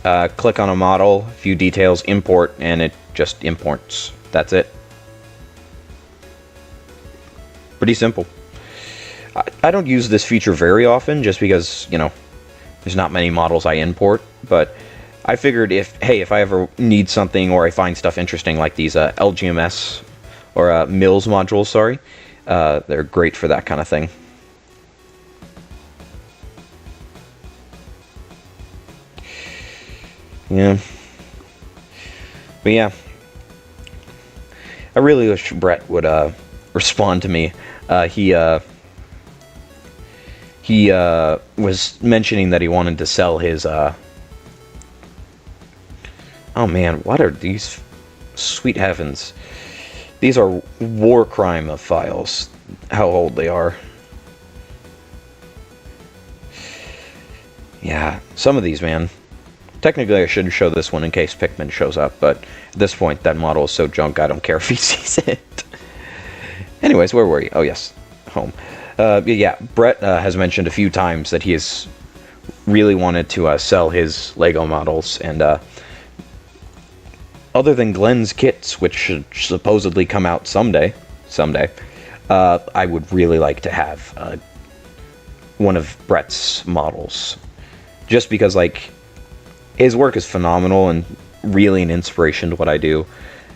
click on a model, view details, import, and it just imports. That's it. Pretty simple. I don't use this feature very often, just because, you know, there's not many models I import, but I figured if I ever need something or I find stuff interesting like these LGMS or Mills modules, sorry, they're great for that kind of thing. Yeah. But yeah. I really wish Brett would respond to me. He was mentioning that he wanted to sell his oh man, what are these? Sweet heavens. These are war crime of files. How old they are. Yeah, some of these, man. Technically, I should show this one in case Pikmin shows up, but at this point, that model is so junk, I don't care if he sees it. Anyways, where were you? Oh, yes, home. Yeah, Brett has mentioned a few times that he has really wanted to sell his Lego models, and other than Glenn's kits, which should supposedly come out someday, I would really like to have one of Brett's models. Just because, like, his work is phenomenal and really an inspiration to what I do.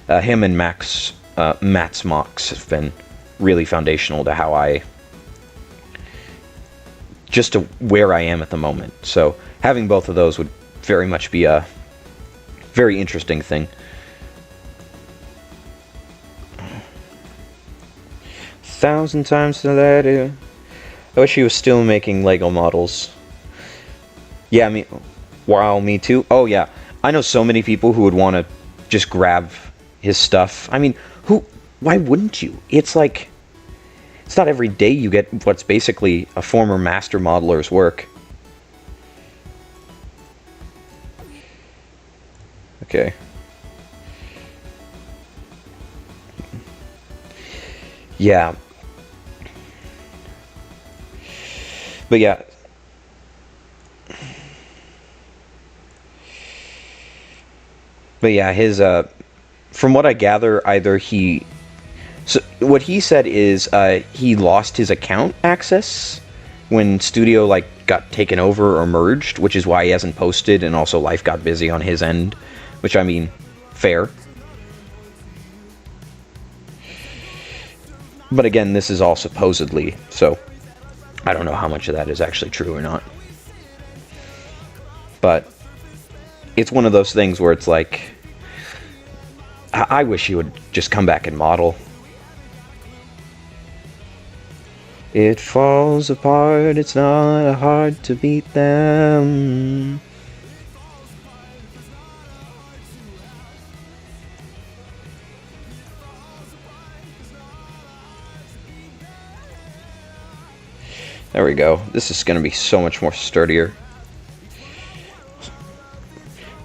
Him and Matt's mocks have been really foundational to how just to where I am at the moment. So having both of those would very much be a very interesting thing. 1,000 times to that. I wish he was still making Lego models. Yeah, I mean, wow, me too. Oh yeah, I know so many people who would want to just grab his stuff. I mean, why wouldn't you? It's like, it's not every day you get what's basically a former master modeler's work. Okay. Yeah. But yeah. But yeah, his from what I gather, either so what he said is he lost his account access when Studio like got taken over or merged, which is why he hasn't posted, and also life got busy on his end, which I mean, fair. But again, this is all supposedly, so I don't know how much of that is actually true or not. But it's one of those things where it's like, I wish he would just come back and model. It falls apart, it's not hard to beat them. There we go. This is going to be so much more sturdier.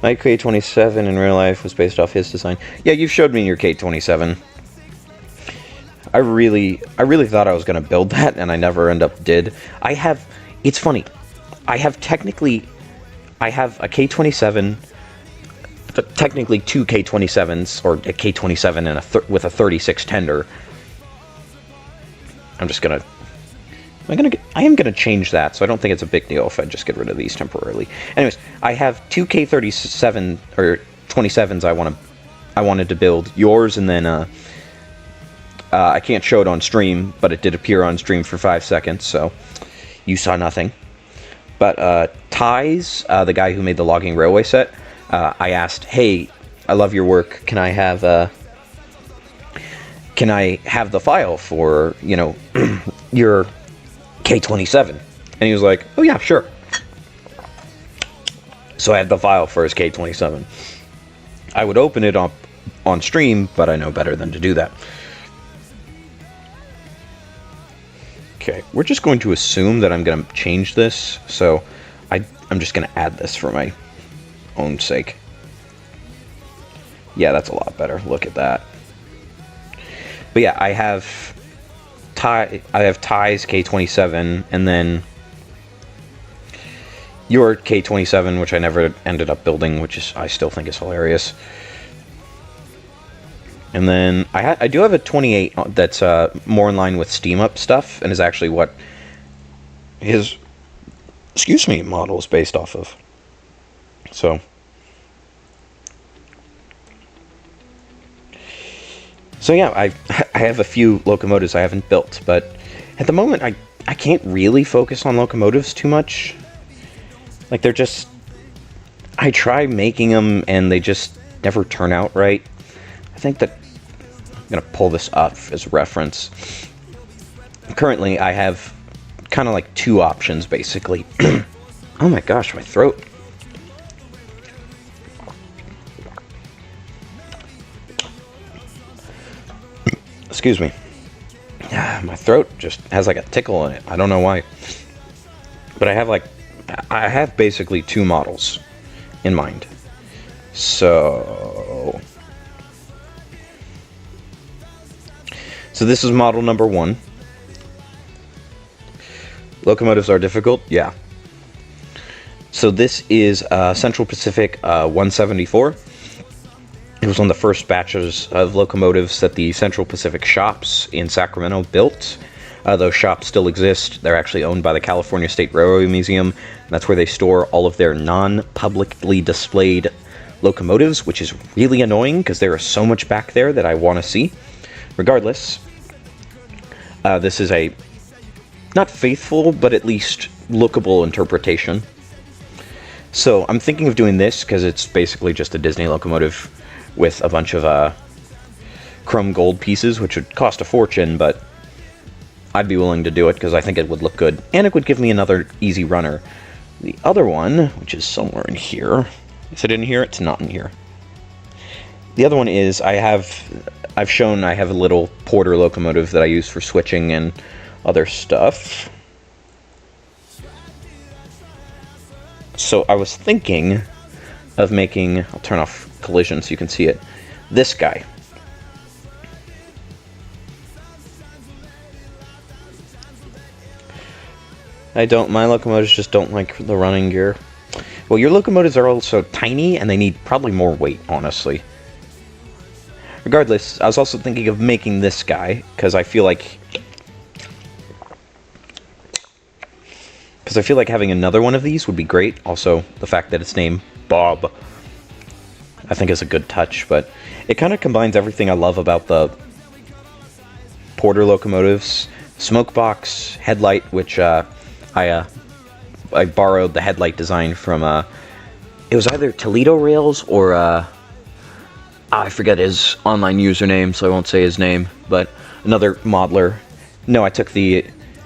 My K27 in real life was based off his design. Yeah, you've showed me your K27. I really thought I was going to build that, and I never did. It's funny, I have a K27, but technically two K27s, or a K27 and with a 36 tender. I am gonna change that, so I don't think it's a big deal if I just get rid of these temporarily. Anyways, I have two K37 or 27s I wanted to build yours, and then I can't show it on stream, but it did appear on stream for 5 seconds, so you saw nothing. But Ties, the guy who made the logging railway set, I asked, hey, I love your work. Can I have the file for, you know, your K27? And he was like, oh yeah, sure. So I had the file for his K27. I would open it up on stream, but I know better than to do that. Okay, we're just going to assume that I'm going to change this, so I'm just going to add this for my own sake. Yeah, that's a lot better. Look at that. But yeah, I have Ties K27, and then your K27, which I never ended up building, which I still think is hilarious. And then I do have a 28 that's more in line with Steam Up stuff, and is actually what his model is based off of. So yeah, I have a few locomotives I haven't built, but at the moment I can't really focus on locomotives too much. Like, they're just, I try making them and they just never turn out right. I think that I'm gonna pull this up as reference. Currently I have kind of like two options basically. Oh my gosh, my throat. Excuse me. My throat just has like a tickle in it. I don't know why. But I have basically two models in mind. So this is model number 1. Locomotives are difficult? Yeah. So this is Central Pacific 174. It was one of the first batches of locomotives that the Central Pacific shops in Sacramento built. Those shops still exist. They're actually owned by the California State Railway Museum. That's where they store all of their non-publicly displayed locomotives, which is really annoying because there is so much back there that I want to see. Regardless, this is a not faithful, but at least lookable interpretation. So I'm thinking of doing this because it's basically just a Disney locomotive with a bunch of chrome gold pieces, which would cost a fortune, but I'd be willing to do it because I think it would look good, and it would give me another easy runner. The other one, which is somewhere in here, is it in here? It's not in here. The other one is I've shown I have a little Porter locomotive that I use for switching and other stuff. So I was thinking of making, I'll turn off collision so you can see it, this guy. My locomotives just don't like the running gear. Well, your locomotives are also tiny, and they need probably more weight, honestly. Regardless, I was also thinking of making this guy, because I feel like having another one of these would be great. Also, the fact that it's named Bob, I think is a good touch, but it kind of combines everything I love about the Porter locomotives. Smoke box, headlight, which I borrowed the headlight design from, it was either Toledo Rails or, I forget his online username, so I won't say his name, but another modeler. No, I took the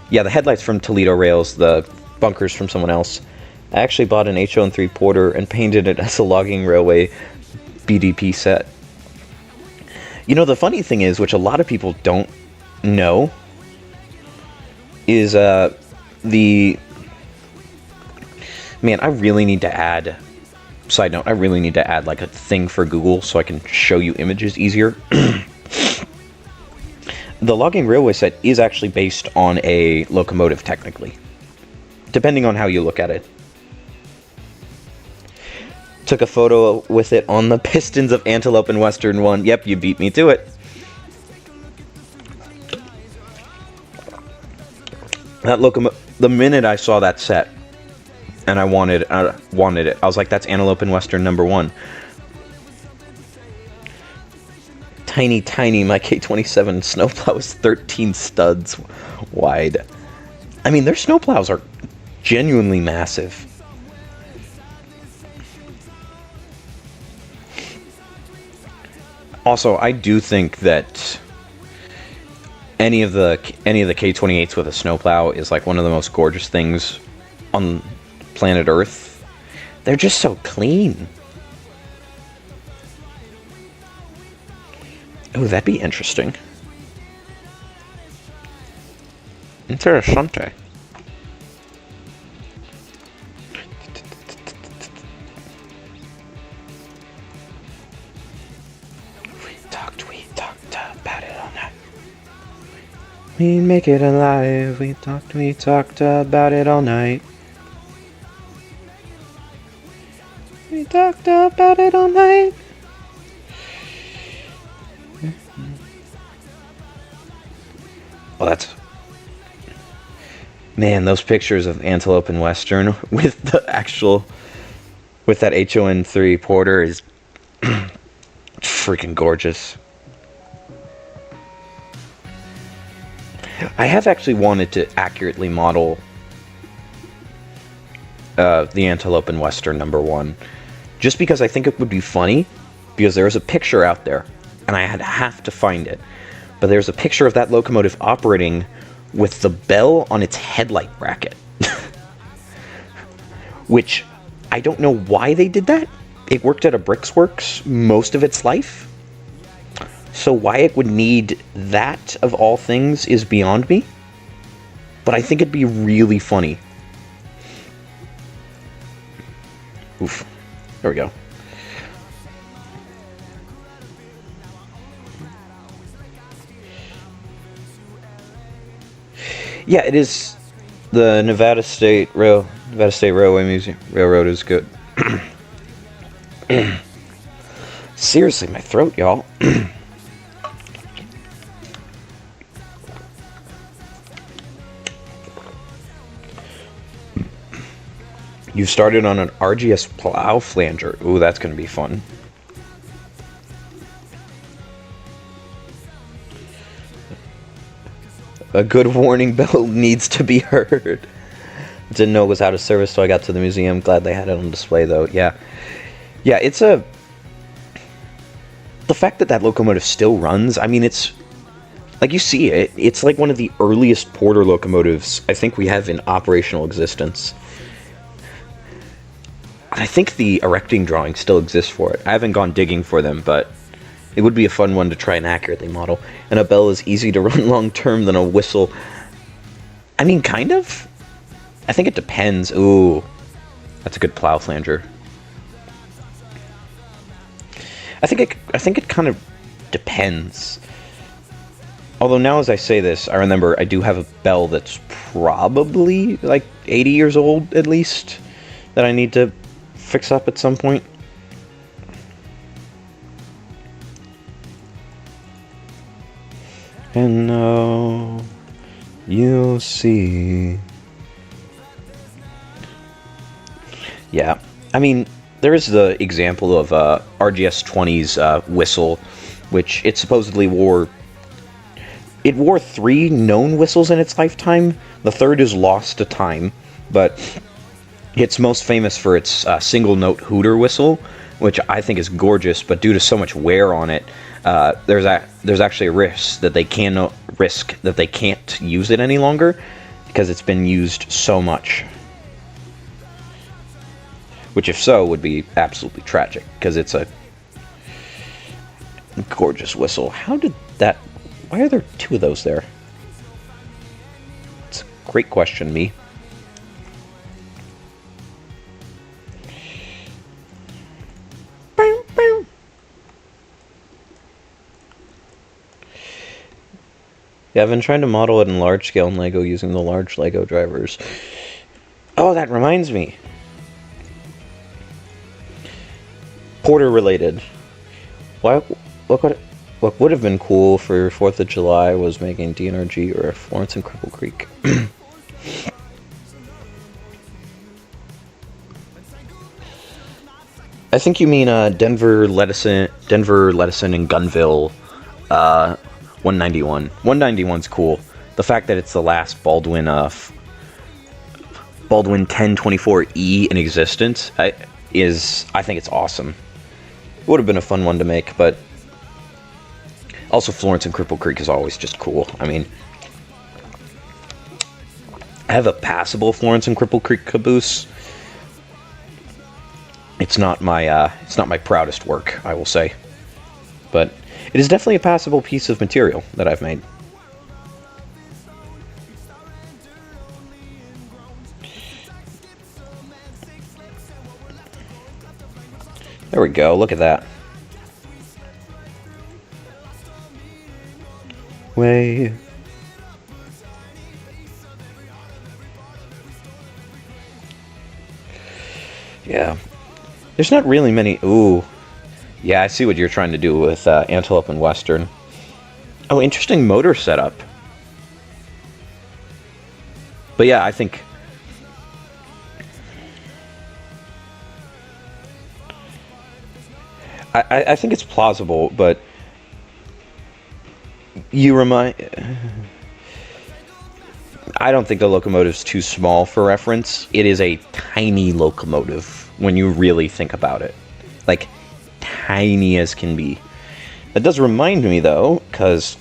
headlights from Toledo Rails, the bunkers from someone else. I actually bought an HO3 Porter and painted it as a logging railway BDP set. You know, the funny thing is, which a lot of people don't know, is man, I really need to add, side note, I really need to add like a thing for Google so I can show you images easier. The logging railway set is actually based on a locomotive, technically, depending on how you look at it. Took a photo with it on the pistons of Antelope and Western 1. Yep, you beat me to it. That the minute I saw that set, and I wanted it, I was like, that's Antelope and Western number 1. tiny, tiny. My K27 snowplow is 13 studs wide. I mean, their snowplows are genuinely massive. Also, I do think that any of the K28s with a snowplow is like one of the most gorgeous things on planet Earth. They're just so clean. Oh, that'd be interesting. Interessante. We talked about it all night. We make it alive. We talked about it all night. We talked about it all night. Well, that's... Man, those pictures of Antelope and Western with the actual... with that HON3 Porter is freaking gorgeous. I have actually wanted to accurately model the Antelope and Western #1, just because I think it would be funny, because there's a picture out there, and I have to find it, but there's a picture of that locomotive operating with the bell on its headlight bracket. Which, I don't know why they did that. It worked at a bricks works most of its life. So why it would need that, of all things, is beyond me. But I think it'd be really funny. Oof. There we go. Yeah, it is. The Nevada State Railway Museum Railroad is good. Seriously, my throat, y'all. You started on an RGS plow flanger. Ooh, that's going to be fun. A good warning bell needs to be heard. Didn't know it was out of service, so I got to the museum. Glad they had it on display, though. Yeah. Yeah, it's a... The fact that that locomotive still runs, I mean, it's... Like, you see it. It's like one of the earliest Porter locomotives I think we have in operational existence. I think the erecting drawing still exists for it. I haven't gone digging for them, but it would be a fun one to try and accurately model. And a bell is easy to run long-term than a whistle. I mean, kind of. I think it depends. Ooh, that's a good plow flanger. I think it kind of depends. Although now as I say this, I remember I do have a bell that's probably like 80 years old at least that I need to fix up at some point. And now you'll see. Yeah, I mean, there is the example of RGS 20's whistle, which it supposedly wore. It wore 3 known whistles in its lifetime. The third is lost to time, but it's most famous for its single-note hooter whistle, which I think is gorgeous, but due to so much wear on it, there's actually a risk that they can't use it any longer because it's been used so much. Which, if so, would be absolutely tragic because it's a gorgeous whistle. How did that? Why are there 2 of those there? It's a great question, me. Yeah, I've been trying to model it in large scale in LEGO using the large LEGO drivers. Oh, that reminds me. Porter related. What would have been cool for 4th of July was making DNRG or Florence and Cripple Creek. I think you mean Denver, Ledison, and Gunville 191. 191's cool. The fact that it's the last Baldwin 1024E in existence I think it's awesome. It would have been a fun one to make, but also Florence and Cripple Creek is always just cool. I mean, I have a passable Florence and Cripple Creek caboose. It's not my proudest work, I will say, but it is definitely a passable piece of material that I've made. There we go, look at that. Way. Yeah. There's not really many... Ooh. Yeah, I see what you're trying to do with Antelope and Western. Oh, interesting motor setup. But yeah, I think... I think it's plausible, but... You remind... I don't think the locomotive's too small for reference. It is a tiny locomotive when you really think about it. Like, tiny as can be. That does remind me, though, because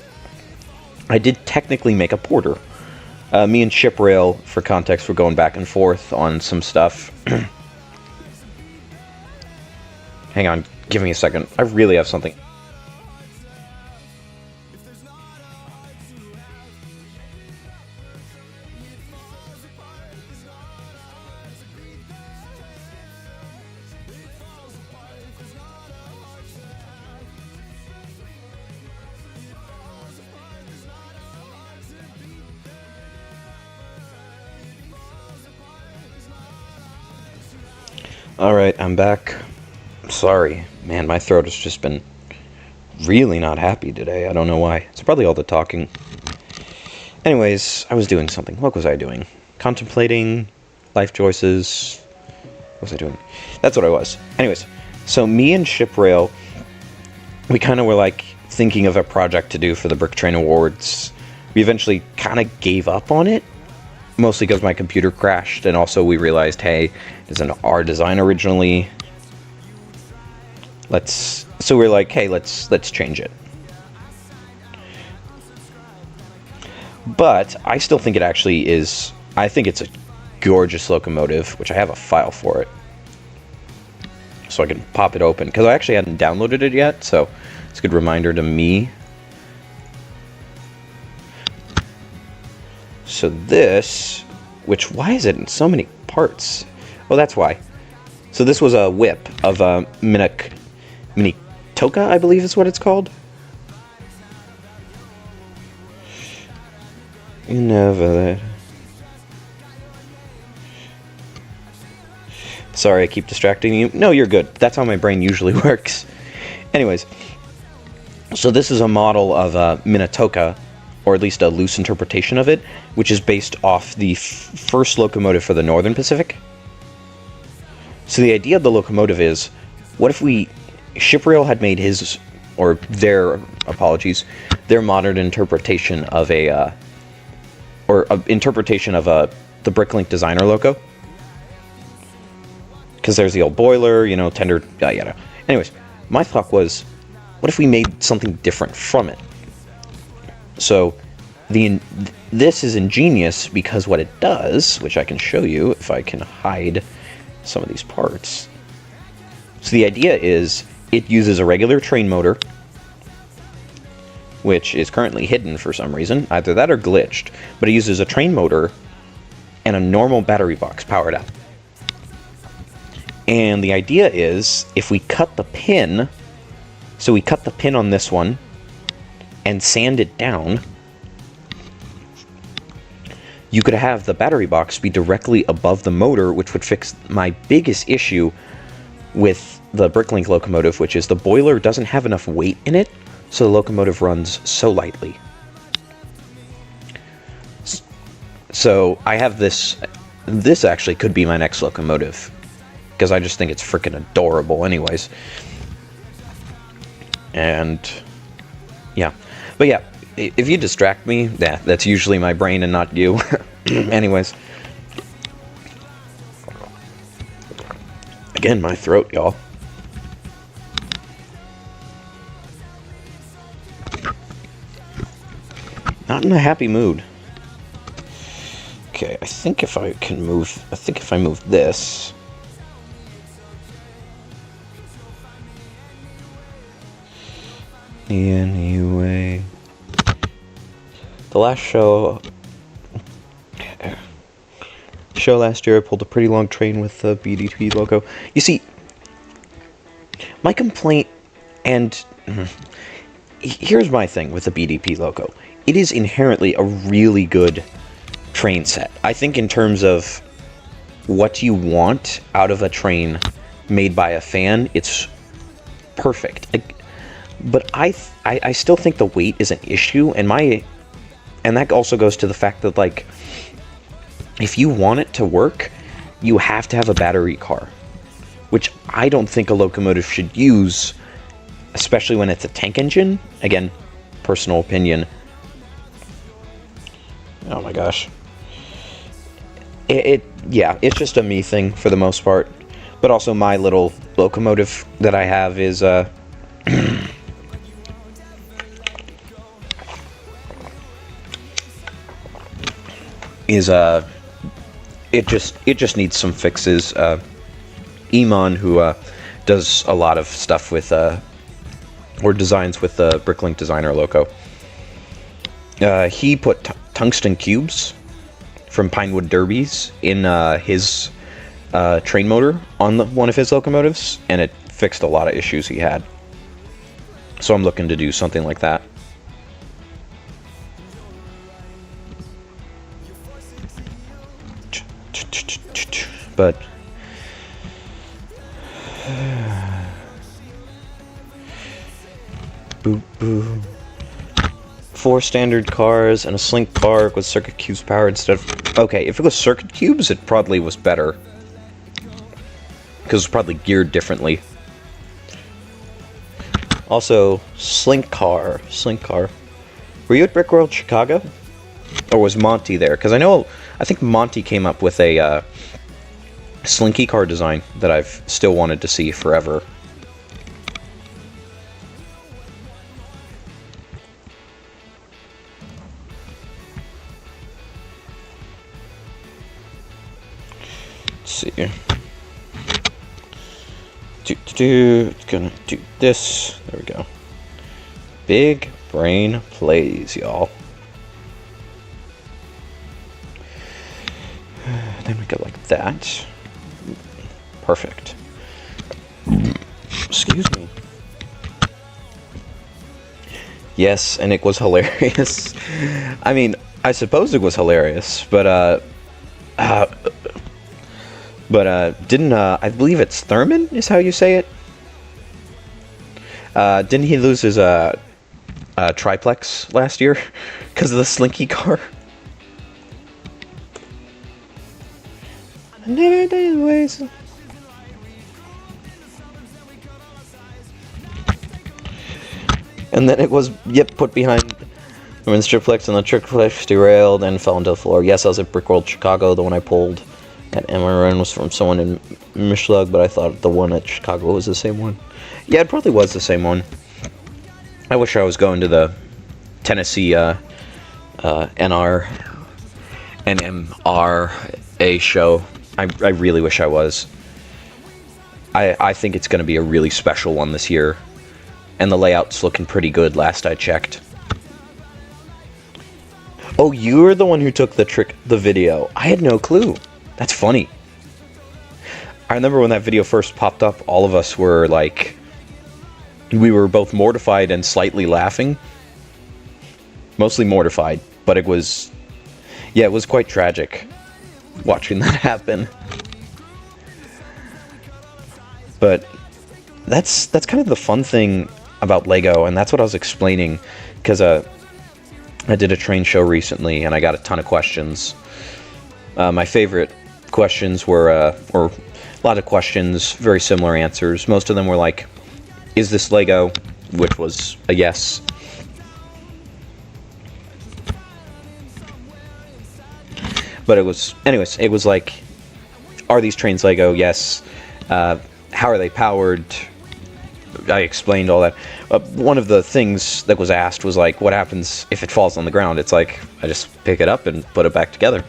I did technically make a porter. Me and Shiprail, for context, were going back and forth on some stuff. Hang on, give me a second. I really have something. Alright, I'm back. Sorry, man, my throat has just been really not happy today. I don't know why. It's probably all the talking. Anyways, I was doing something. What was I doing? Contemplating life choices. What was I doing? That's what I was. Anyways, so me and Shiprail, we kind of were like thinking of a project to do for the Brick Train Awards. We eventually kind of gave up on it. Mostly because my computer crashed, and also we realized, hey, it's an R design originally. So we're like, hey, let's change it. But I still think it actually is. I think it's a gorgeous locomotive, which I have a file for it, so I can pop it open because I actually hadn't downloaded it yet. So it's a good reminder to me. So this, why is it in so many parts? Oh, that's why. So this was a whip of a Minitoka, I believe is what it's called. You never... Sorry, I keep distracting you. No, you're good. That's how my brain usually works. Anyways, so this is a model of a Minitoka, or at least a loose interpretation of it, which is based off the first locomotive for the Northern Pacific. So the idea of the locomotive is, what if Shiprail had made his, or their, apologies, their modern interpretation of the Bricklink designer loco? Because there's the old boiler, tender, yada. Anyways, my thought was, what if we made something different from it? So, this is ingenious because what it does, which I can show you if I can hide some of these parts. So the idea is, it uses a regular train motor, which is currently hidden for some reason, either that or glitched, but it uses a train motor and a normal battery box powered up. And the idea is, if we cut the pin, so we cut the pin on this one, and sand it down, you could have the battery box be directly above the motor, which would fix my biggest issue with the Bricklink locomotive, which is the boiler doesn't have enough weight in it, so the locomotive runs so lightly. So I have this actually could be my next locomotive, because I just think it's freaking adorable anyways. And Yeah. But yeah, if you distract me, that's usually my brain and not you. Anyways. Again, my throat, y'all. Not in a happy mood. Okay, I think if I move this. Anyway. The last show last year, I pulled a pretty long train with the BDP logo. You see, my complaint, and here's my thing with the BDP logo. It is inherently a really good train set. I think in terms of what you want out of a train made by a fan, it's perfect. But I still think the weight is an issue, and that also goes to the fact that, like, if you want it to work, you have to have a battery car, which I don't think a locomotive should use, especially when it's a tank engine. Again, personal opinion. Oh my gosh. Yeah, it's just a me thing for the most part. But also my little locomotive that I have is it just needs some fixes. Iman, who does a lot of stuff with or designs with the Bricklink Designer loco, he put tungsten cubes from Pinewood Derbies in his train motor on one of his locomotives, and it fixed a lot of issues he had. So I'm looking to do something like that. But boo boo. 4 standard cars and a slink car with circuit cubes powered instead of... Okay, if it was circuit cubes, it probably was better. Because it's probably geared differently. Also, slink car. Were you at Brickworld Chicago? Or was Monty there? Because I think Monty came up with a slinky car design that I've still wanted to see forever. Let's see. Gonna do this. There we go. Big brain plays, y'all. Then we go like that. Perfect. Excuse me. Yes, and it was hilarious. I mean, I suppose it was hilarious, but didn't I believe it's Thurman is how you say it? Didn't he lose his triplex last year because of the slinky car? I never did ways. And then it was, put behind Thurman's triplex, and the triplex derailed and fell into the floor. Yes, I was at Brickworld Chicago. The one I pulled at MRN was from someone in Mishlug, but I thought the one at Chicago was the same one. Yeah, it probably was the same one. I wish I was going to the Tennessee NMRA show. I really wish I was. I think it's going to be a really special one this year. And the layout's looking pretty good last I checked. Oh, you were the one who took the video. I had no clue. That's funny. I remember when that video first popped up, all of us were like... We were both mortified and slightly laughing. Mostly mortified, but it was... Yeah, it was quite tragic watching that happen. But that's kind of the fun thing about Lego, and that's what I was explaining, because I did a train show recently, and I got a ton of questions. My favorite questions were, or a lot of questions, very similar answers. Most of them were like, is this Lego? Which was a yes. But it was, anyways, it was like, are these trains Lego? Yes. How are they powered? I explained all that. One of the things that was asked was like, what happens if it falls on the ground? It's like, I just pick it up and put it back together.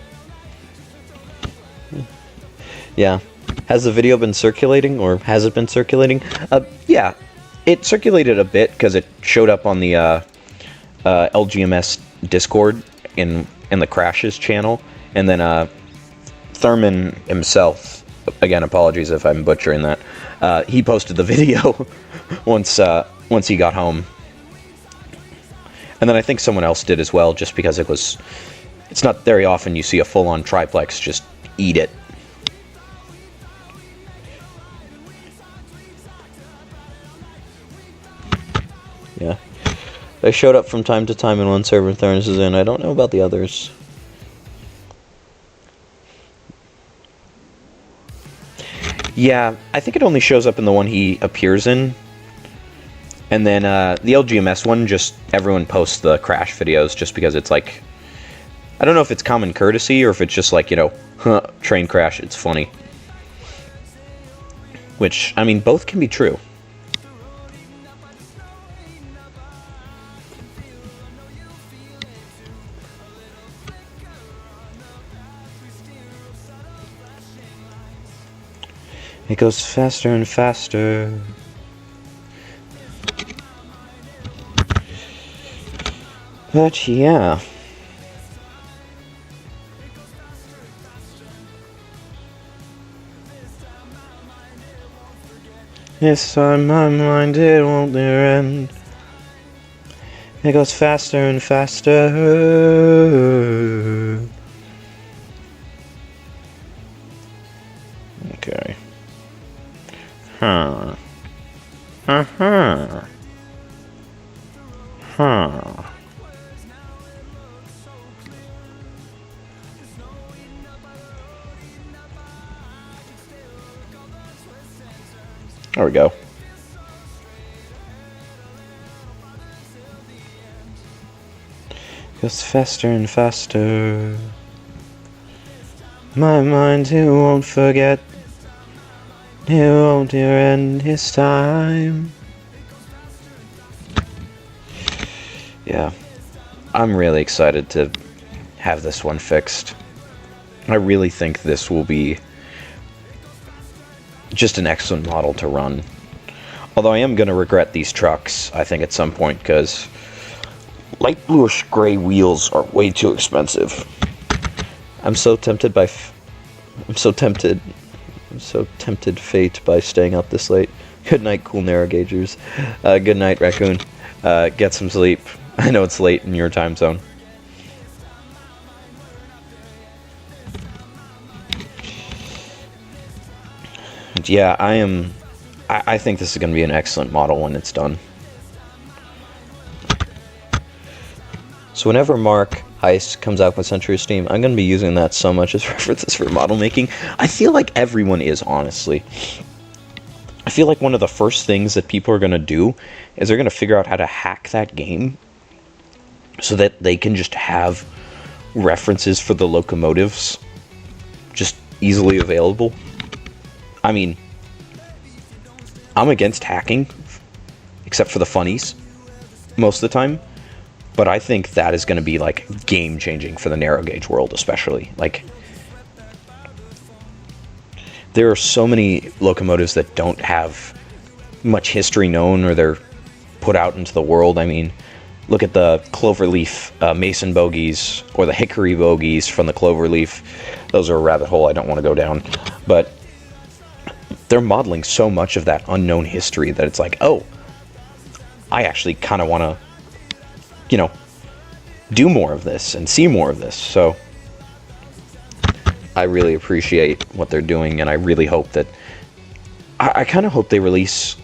Yeah. Has the video been circulating, or has it been circulating? Yeah. It circulated a bit because it showed up on the LGMS Discord in the Crashes channel, and then Thurman himself, again, apologies if I'm butchering that, he posted the video once he got home. And then I think someone else did as well, just because it's not very often you see a full-on triplex just eat it. Yeah. They showed up from time to time in one server, Thurns is in. I don't know about the others. Yeah, I think it only shows up in the one he appears in. And then the LGMS one, just everyone posts the crash videos just because it's like, I don't know if it's common courtesy or if it's just like, you know, train crash, it's funny. Which, I mean, both can be true. It goes faster and faster. But yeah. This time my mind, it won't near end. It goes faster and faster. Okay. Huh. Uh-huh. Huh. There we go. Goes faster and faster. My mind, it won't forget. It won't end his time. Yeah, I'm really excited to have this one fixed. I really think this will be just an excellent model to run. Although I am going to regret these trucks, I think, at some point, because light bluish gray wheels are way too expensive. I'm so tempted fate by staying up this late. Good night, cool narrow gaugers. Good night, raccoon. Get some sleep. I know it's late in your time zone. But yeah, I think this is going to be an excellent model when it's done. So whenever Mark Heist comes out with Century of Steam, I'm going to be using that so much as references for model making. I feel like everyone is, honestly. I feel like one of the first things that people are going to do is they're going to figure out how to hack that game so that they can just have references for the locomotives just easily available. I mean, I'm against hacking, except for the funnies, most of the time. But I think that is going to be, like, game-changing for the narrow gauge world, especially. Like, there are so many locomotives that don't have much history known, or they're put out into the world. I mean, look at the Cloverleaf Mason bogies, or the Hickory bogies from the Cloverleaf. Those are a rabbit hole I don't want to go down. But they're modeling so much of that unknown history that it's like, oh, I actually kind of want to, you know, do more of this and see more of this. So I really appreciate what they're doing, and I really hope that I kind of hope they release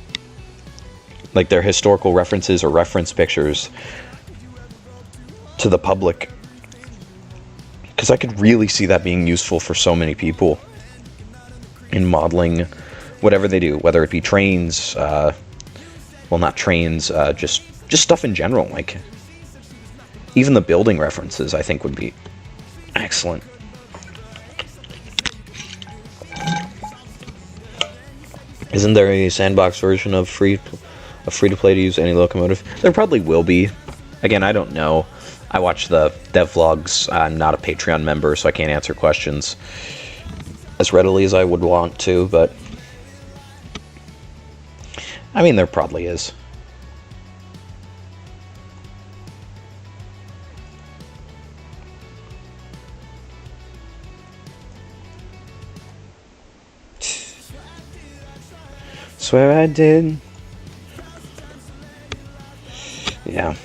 like their historical references or reference pictures to the public, because I could really see that being useful for so many people in modeling whatever they do, whether it be trains, well, not trains, just stuff in general. Like, even the building references, I think, would be excellent. Isn't there a sandbox version of free to play to use any locomotive? There probably will be. Again, I don't know. I watch the devlogs. I'm not a Patreon member, so I can't answer questions as readily as I would want to, but I mean, there probably is. Swear I did. Yeah.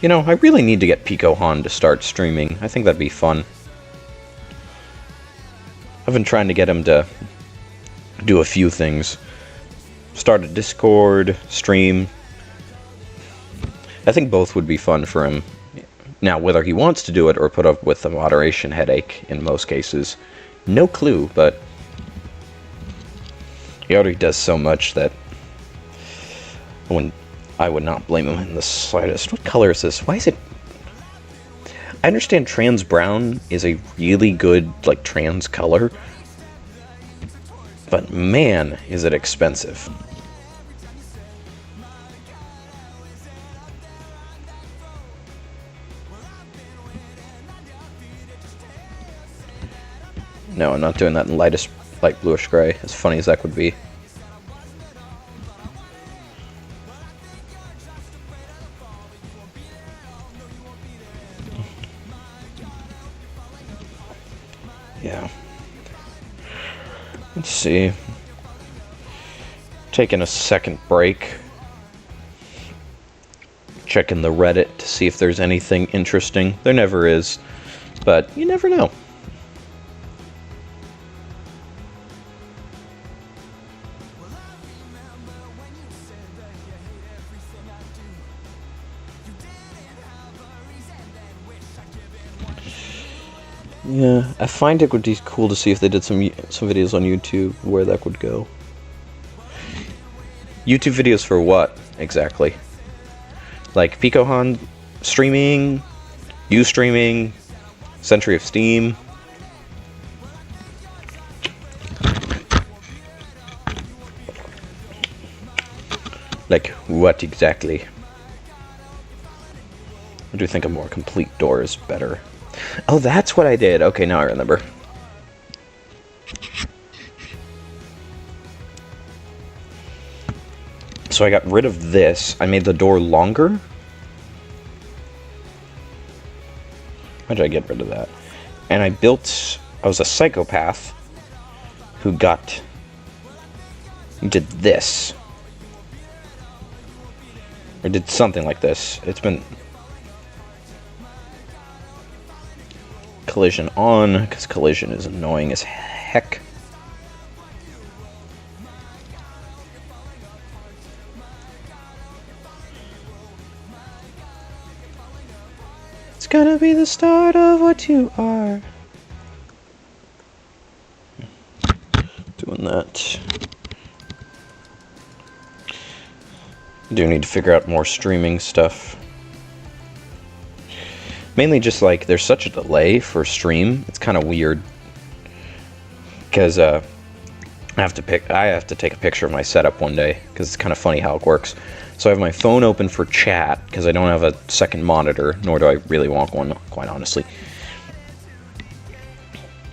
You know, I really need to get Pico Han to start streaming. I think that'd be fun. I've been trying to get him to do a few things. Start a Discord, stream. I think both would be fun for him. Now, whether he wants to do it or put up with the moderation headache in most cases, no clue, but he already does so much that I would not blame him in the slightest. What color is this? Why is it... I understand trans brown is a really good, like, trans color, but man, is it expensive. No, I'm not doing that in light bluish gray, as funny as that would be. Yeah. Let's see. Taking a second break. Checking the Reddit to see if there's anything interesting. There never is, but you never know. Yeah, I find it would be cool to see if they did some videos on YouTube where that would go. YouTube videos for what, exactly? Like Picohan streaming, you streaming, Century of Steam. Like, what exactly? I do think a more complete door is better. Oh, that's what I did. Okay, now I remember. So I got rid of this. I made the door longer. Why did I get rid of that? And I was a psychopath who did this. Or did something like this. It's been collision on, because collision is annoying as heck. It's gonna be the start of what you are. Doing that. I do need to figure out more streaming stuff. Mainly just like there's such a delay for stream. It's kind of weird because I have to take a picture of my setup one day because it's kind of funny how it works. So I have my phone open for chat because I don't have a second monitor, nor do I really want one, quite honestly.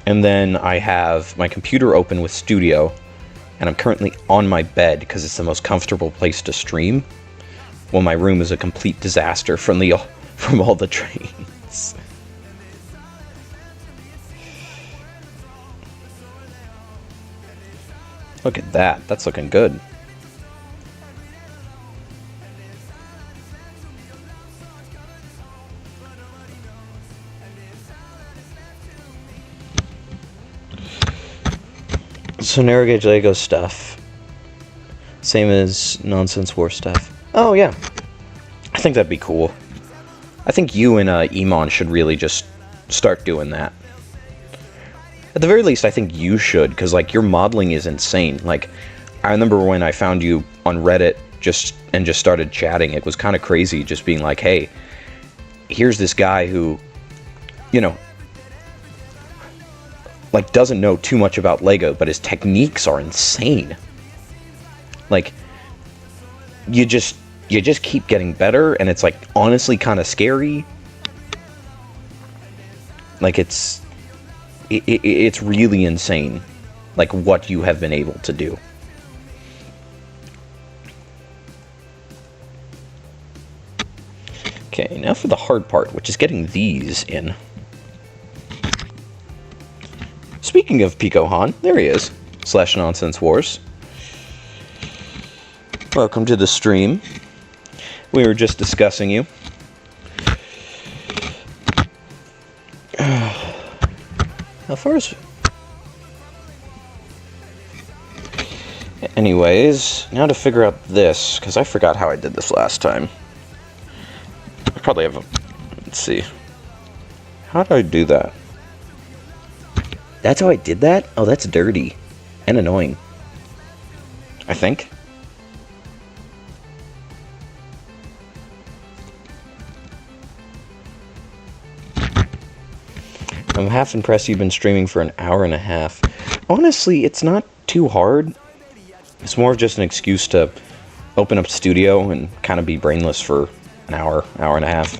And then I have my computer open with Studio, and I'm currently on my bed because it's the most comfortable place to stream. Well, my room is a complete disaster from all the trains. Look at that. That's looking good. So narrow gauge Lego stuff. Same as Nonsense War stuff. Oh yeah. I think that'd be cool. I think you and Emon should really just start doing that. At the very least, I think you should, because like your modeling is insane. Like, I remember when I found you on Reddit just started chatting. It was kind of crazy, just being like, "Hey, here's this guy who, you know, like, doesn't know too much about Lego, but his techniques are insane. Like, you just keep getting better, and it's, like, honestly kind of scary. Like, it's really insane, like, what you have been able to do. Okay, now for the hard part, which is getting these in. Speaking of Pico Han, there he is. / Nonsense Wars. Welcome to the stream. We were just discussing you. How far is... Anyways, now to figure out this, because I forgot how I did this last time. I probably have a... Let's see. How did I do that? That's how I did that? Oh, that's dirty. And annoying. I think. I'm half impressed you've been streaming for an hour and a half. Honestly, it's not too hard. It's more of just an excuse to open up Studio and kind of be brainless for an hour and a half.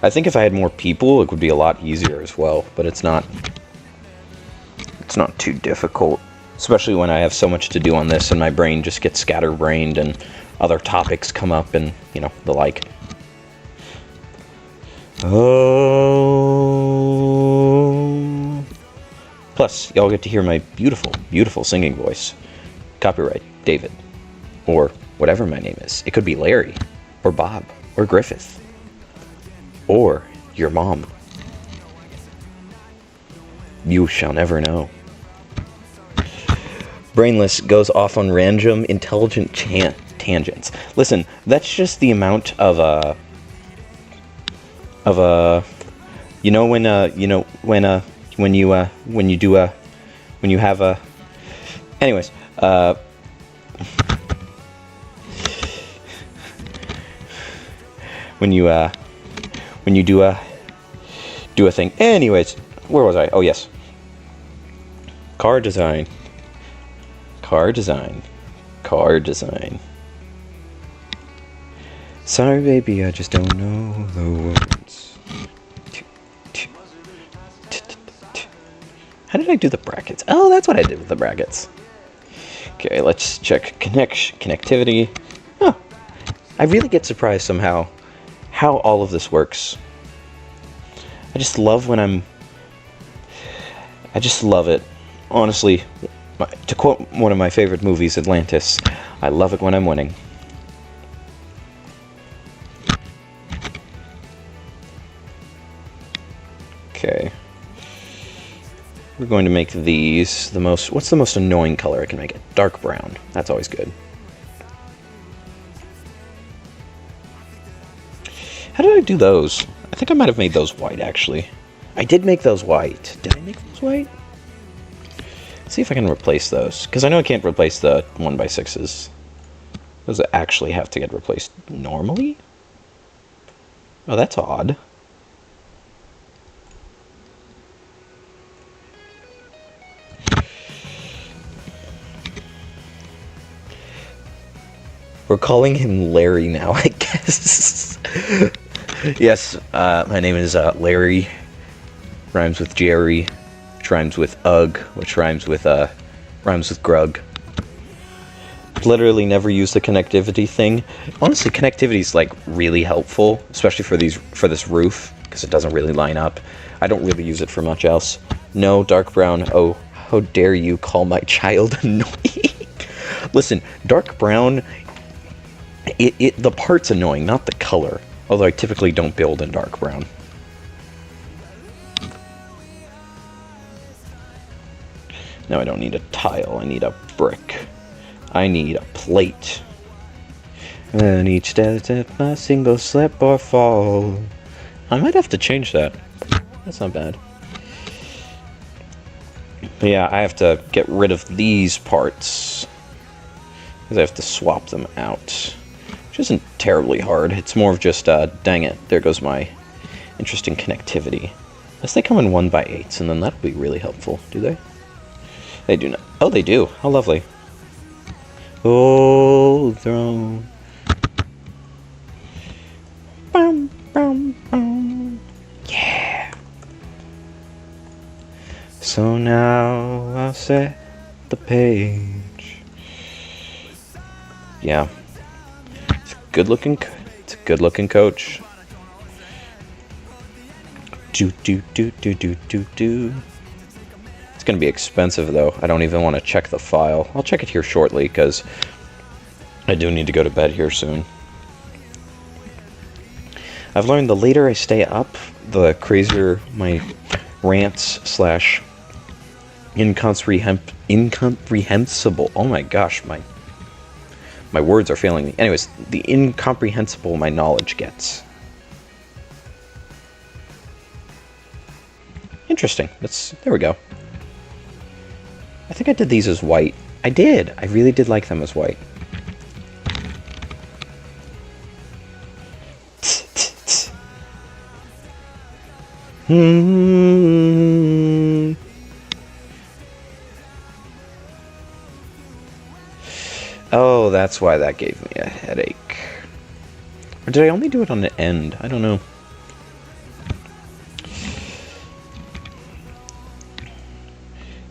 I think if I had more people, it would be a lot easier as well, but it's not too difficult, especially when I have so much to do on this and my brain just gets scatterbrained and other topics come up and, you know, the like. Oh. Plus, y'all get to hear my beautiful, beautiful singing voice. Copyright, David. Or whatever my name is. It could be Larry, or Bob, or Griffith. Or your mom. You shall never know. Brainless goes off on random, intelligent tangents. Listen, that's just the amount of you know when you have a, anyways, when you do a thing. Anyways, where was I? Oh yes. Car design. Sorry, baby, I just don't know the words. How did I do the brackets? Oh, that's what I did with the brackets. Okay, let's check connectivity. Oh, I really get surprised somehow how all of this works. I just love when I just love it. Honestly, to quote one of my favorite movies, Atlantis, I love it when I'm winning. Okay. We're going to make these the most... What's the most annoying color I can make it? Dark brown. That's always good. How did I do those? I think I might have made those white, actually. I did make those white. Did I make those white? Let's see if I can replace those. Because I know I can't replace the 1x6s. Those actually have to get replaced normally? Oh, that's odd. We're calling him Larry now, I guess. Yes, my name is Larry. Rhymes with Jerry, which rhymes with Ugg, which rhymes with Grug. Literally never use the connectivity thing. Honestly, connectivity is like really helpful, especially for this roof, because it doesn't really line up. I don't really use it for much else. No, dark brown. Oh, how dare you call my child annoying? Listen, dark brown. The part's annoying, not the color. Although I typically don't build in dark brown. Now I don't need a tile, I need a brick. I need a plate. And each step a single slip or fall. I might have to change that. That's not bad. But yeah, I have to get rid of these parts. Because I have to swap them out. Which isn't terribly hard. It's more of just, dang it, there goes my interesting connectivity. Unless they come in 1x8s, and then that'll be really helpful. Do they? They do not. Oh, they do. How lovely. Oh, throne. Bum, bum, bum. Yeah. So now I'll set the page. Yeah. It's a good looking coach. Do. It's going to be expensive, though. I don't even want to check the file. I'll check it here shortly, because I do need to go to bed here soon. I've learned the later I stay up, the crazier my rants / incomprehensible. Oh my gosh, my words are failing me. Anyways, the incomprehensible my knowledge gets. Interesting. There we go. I think I did these as white. I did. I really did like them as white. Oh, that's why that gave me a headache. Or did I only do it on the end? I don't know.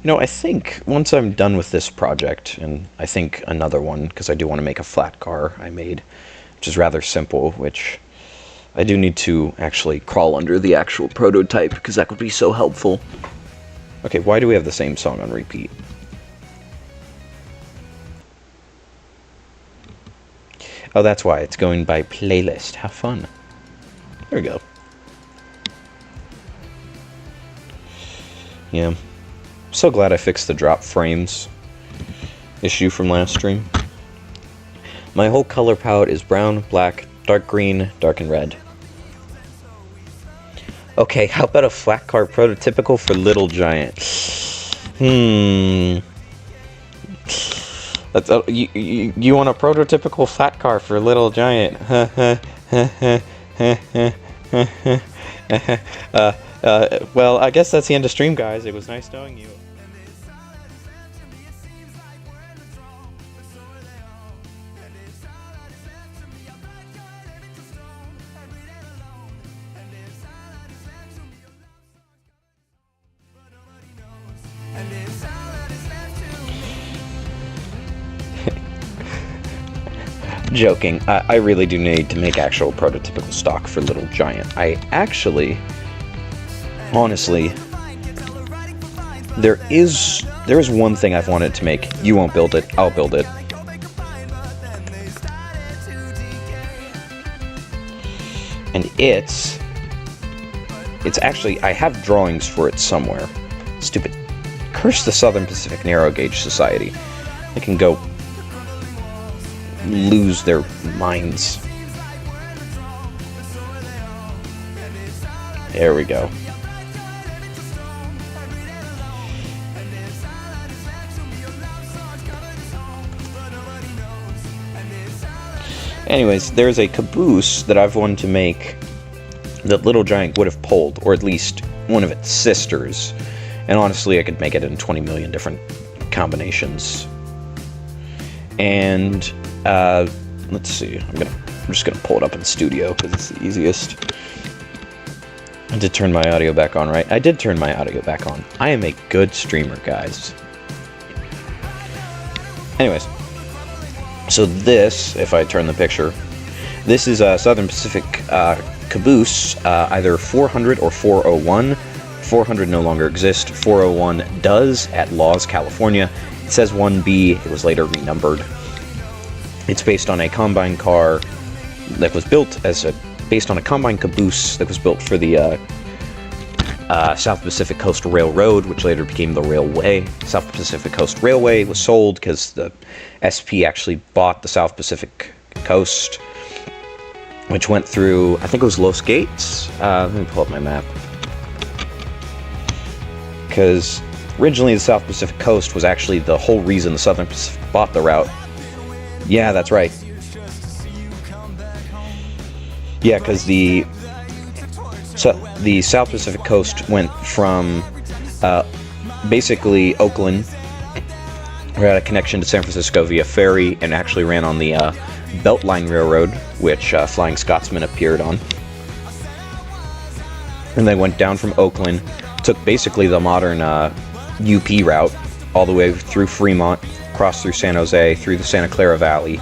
You know, I think once I'm done with this project, and I think another one, because I do want to make a flat car I made, which is rather simple, which I do need to actually crawl under the actual prototype, because that would be so helpful. Okay, why do we have the same song on repeat? Oh, that's why. It's going by playlist. How fun. There we go. Yeah. So glad I fixed the drop frames issue from last stream. My whole color palette is brown, black, dark green, dark and red. Okay, how about a flat car prototypical for Little Giant? That's, you want a prototypical flat car for Little Giant? Well, I guess that's the end of stream, guys. It was nice knowing you. Joking. I really do need to make actual prototypical stock for Little Giant. I actually, honestly, there is one thing I've wanted to make. You won't build it. I'll build it. And it's actually, I have drawings for it somewhere. Stupid. Curse the Southern Pacific Narrow Gauge Society. They can go lose their minds. There we go. Anyways, there's a caboose that I've wanted to make that Little Giant would have pulled, or at least one of its sisters. And honestly, I could make it in 20 million different combinations. And let's see. I'm just gonna pull it up in the studio because it's the easiest. I did turn my audio back on, right? I did turn my audio back on. I am a good streamer, guys. Anyways, so this, if I turn the picture, this is a Southern Pacific caboose, either 400 or 401. 400 no longer exists. 401 does at Laws, California. It says 1B. It was later renumbered. It's based on a combine car that was built based on a combine caboose that was built for the South Pacific Coast Railroad, which later became the Railway. South Pacific Coast Railway was sold because the SP actually bought the South Pacific Coast, which went through, I think it was Los Gates. Let me pull up my map. Because originally the South Pacific Coast was actually the whole reason the Southern Pacific bought the route. Yeah, that's right. Yeah, because the So the South Pacific Coast went from basically Oakland. We had a connection to San Francisco via ferry and actually ran on the Beltline Railroad, which Flying Scotsman appeared on. And they went down from Oakland, took basically the modern UP route all the way through Fremont, crossed through San Jose, through the Santa Clara Valley,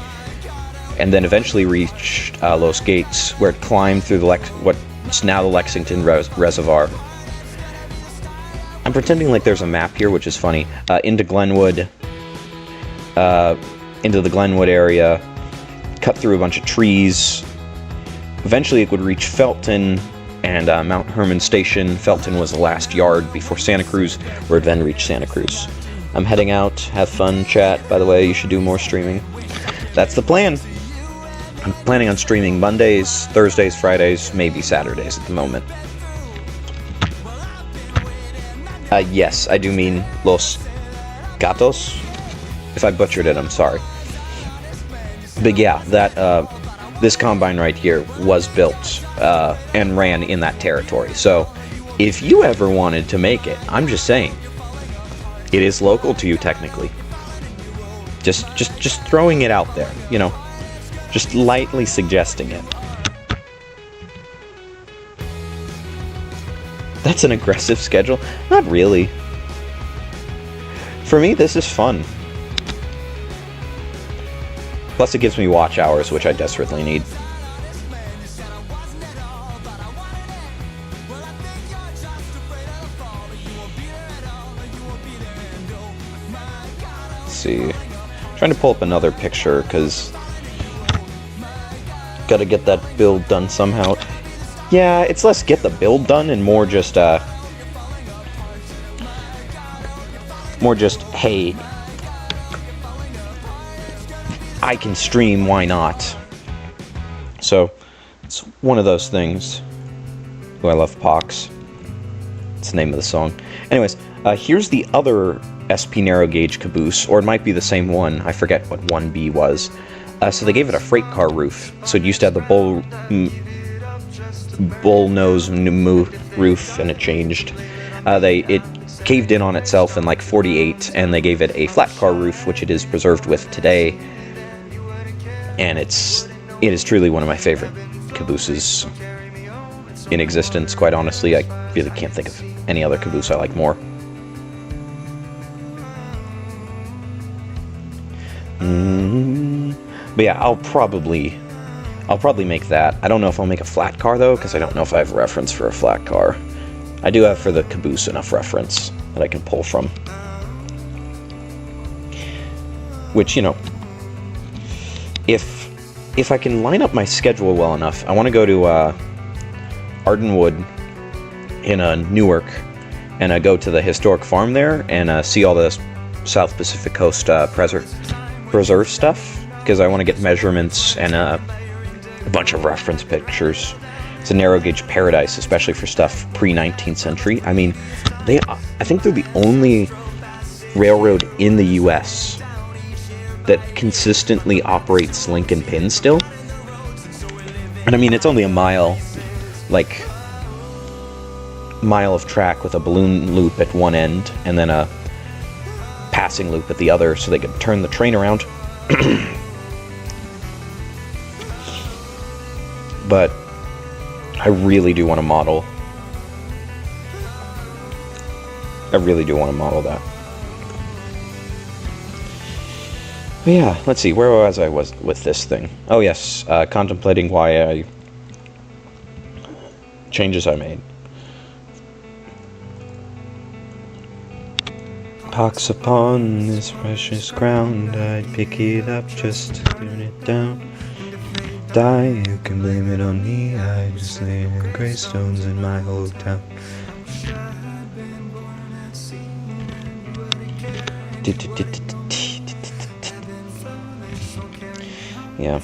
and then eventually reached Los Gates, where it climbed through what's now the Lexington Reservoir. I'm pretending like there's a map here, which is funny. Into Glenwood, into the Glenwood area, cut through a bunch of trees. Eventually it would reach Felton and Mount Herman Station. Felton was the last yard before Santa Cruz, where it then reached Santa Cruz. I'm heading out. Have fun, chat. By the way, you should do more streaming. That's the plan. I'm planning on streaming Mondays, Thursdays, Fridays, maybe Saturdays at the moment. Yes, I do mean Los Gatos. If I butchered it, I'm sorry. But yeah, this combine right here was built and ran in that territory. So if you ever wanted to make it, I'm just saying, it is local to you technically. Just throwing it out there, you know, just lightly suggesting it. That's an aggressive schedule? Not really. For me, this is fun. Plus it gives me watch hours, which I desperately need. Let's see. I'm trying to pull up another picture, because gotta get that build done somehow. Yeah, it's less get the build done and more just, hey, I can stream, why not? So, it's one of those things. Oh, I love Pox. It's the name of the song. Anyways, here's the other SP narrow gauge caboose, or it might be the same one. I forget what 1B was. So they gave it a freight car roof. So it used to have the bull nose roof, and it changed. It caved in on itself in like 48, and they gave it a flat car roof, which it is preserved with today. And it is truly one of my favorite cabooses in existence. Quite honestly, I really can't think of any other caboose I like more. But yeah, I'll probably make that. I don't know if I'll make a flat car though, because I don't know if I have reference for a flat car. I do have for the caboose enough reference that I can pull from. Which, you know, if I can line up my schedule well enough, I want to go to Ardenwood in Newark and go to the historic farm there and see all the South Pacific Coast preserve stuff, because I want to get measurements and a bunch of reference pictures. It's a narrow gauge paradise, especially for stuff pre-19th century. I mean, I think they're the only railroad in the U.S. that consistently operates link and pin still. And I mean, it's only a mile of track with a balloon loop at one end and then a passing loop at the other, so they can turn the train around. But I really do want to model. I really do want to model that. But yeah, let's see, where was I with this thing? Oh yes, contemplating changes I made. Pox upon this precious ground, I'd pick it up just to tune it down. Die, you can blame it on me, I just lay in gravestones in my old town. Yeah.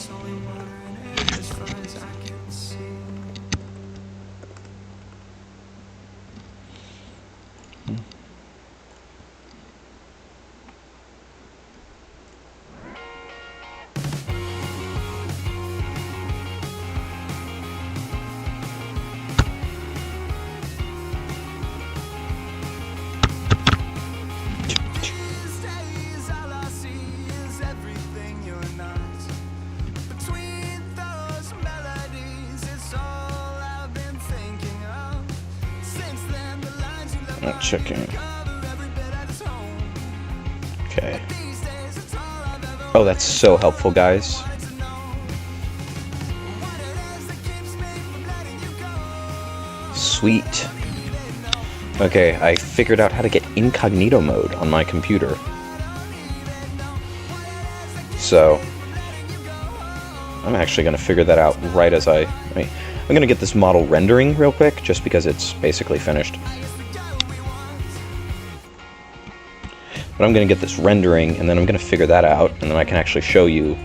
Not checking. Okay. Oh, that's so helpful, guys. Sweet. Okay, I figured out how to get incognito mode on my computer. So, I'm actually going to figure that out right as I'm going to get this model rendering real quick, just because it's basically finished. But I'm going to get this rendering, and then I'm going to figure that out, and then I can actually show you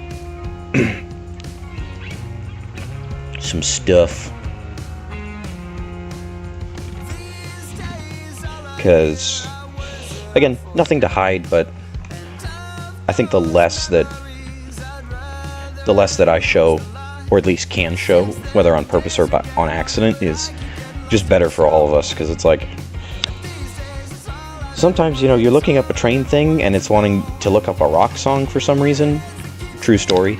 some stuff. Because, again, nothing to hide, but I think the less that I show, or at least can show, whether on purpose or on accident, is just better for all of us. Because it's like, sometimes, you know, you're looking up a train thing and it's wanting to look up a rock song for some reason. True story.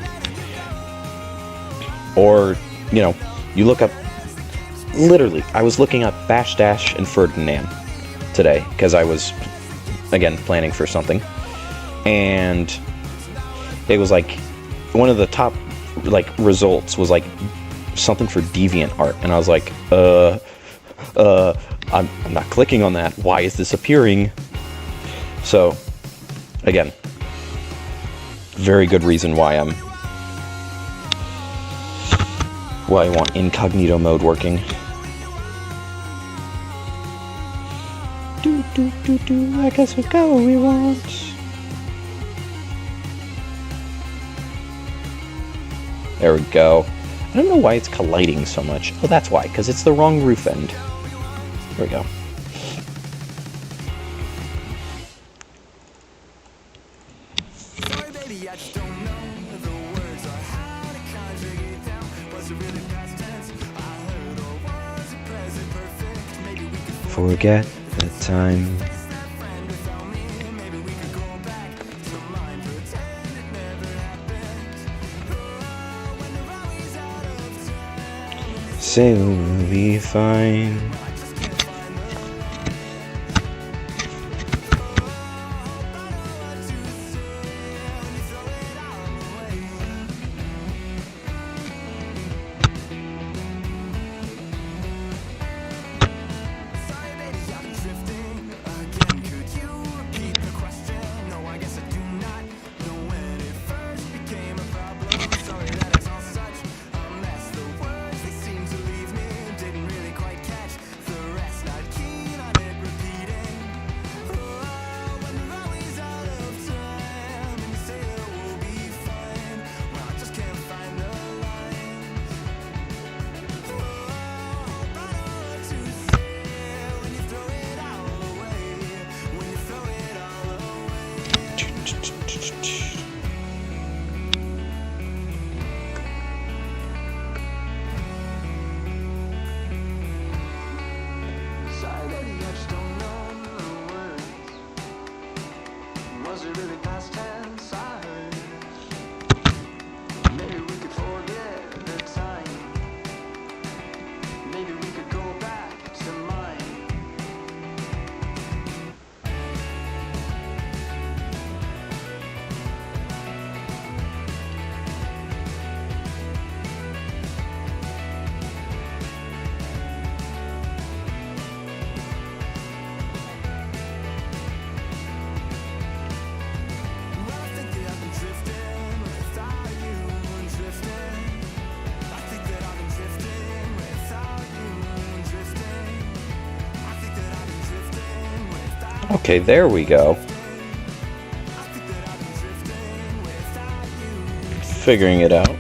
Or, you know, you look up, literally, I was looking up Bash Dash and Ferdinand today because I was, again, planning for something. And it was like, one of the top, like, results was like something for DeviantArt. And I was like, I'm not clicking on that. Why is this appearing? So, again, very good reason why I want incognito mode working. I guess we've got what we want. There we go. I don't know why it's colliding so much. Oh, that's why, because it's the wrong roof end. There we go. Forget the time. Say we'll be fine. Okay, there we go. Figuring it out.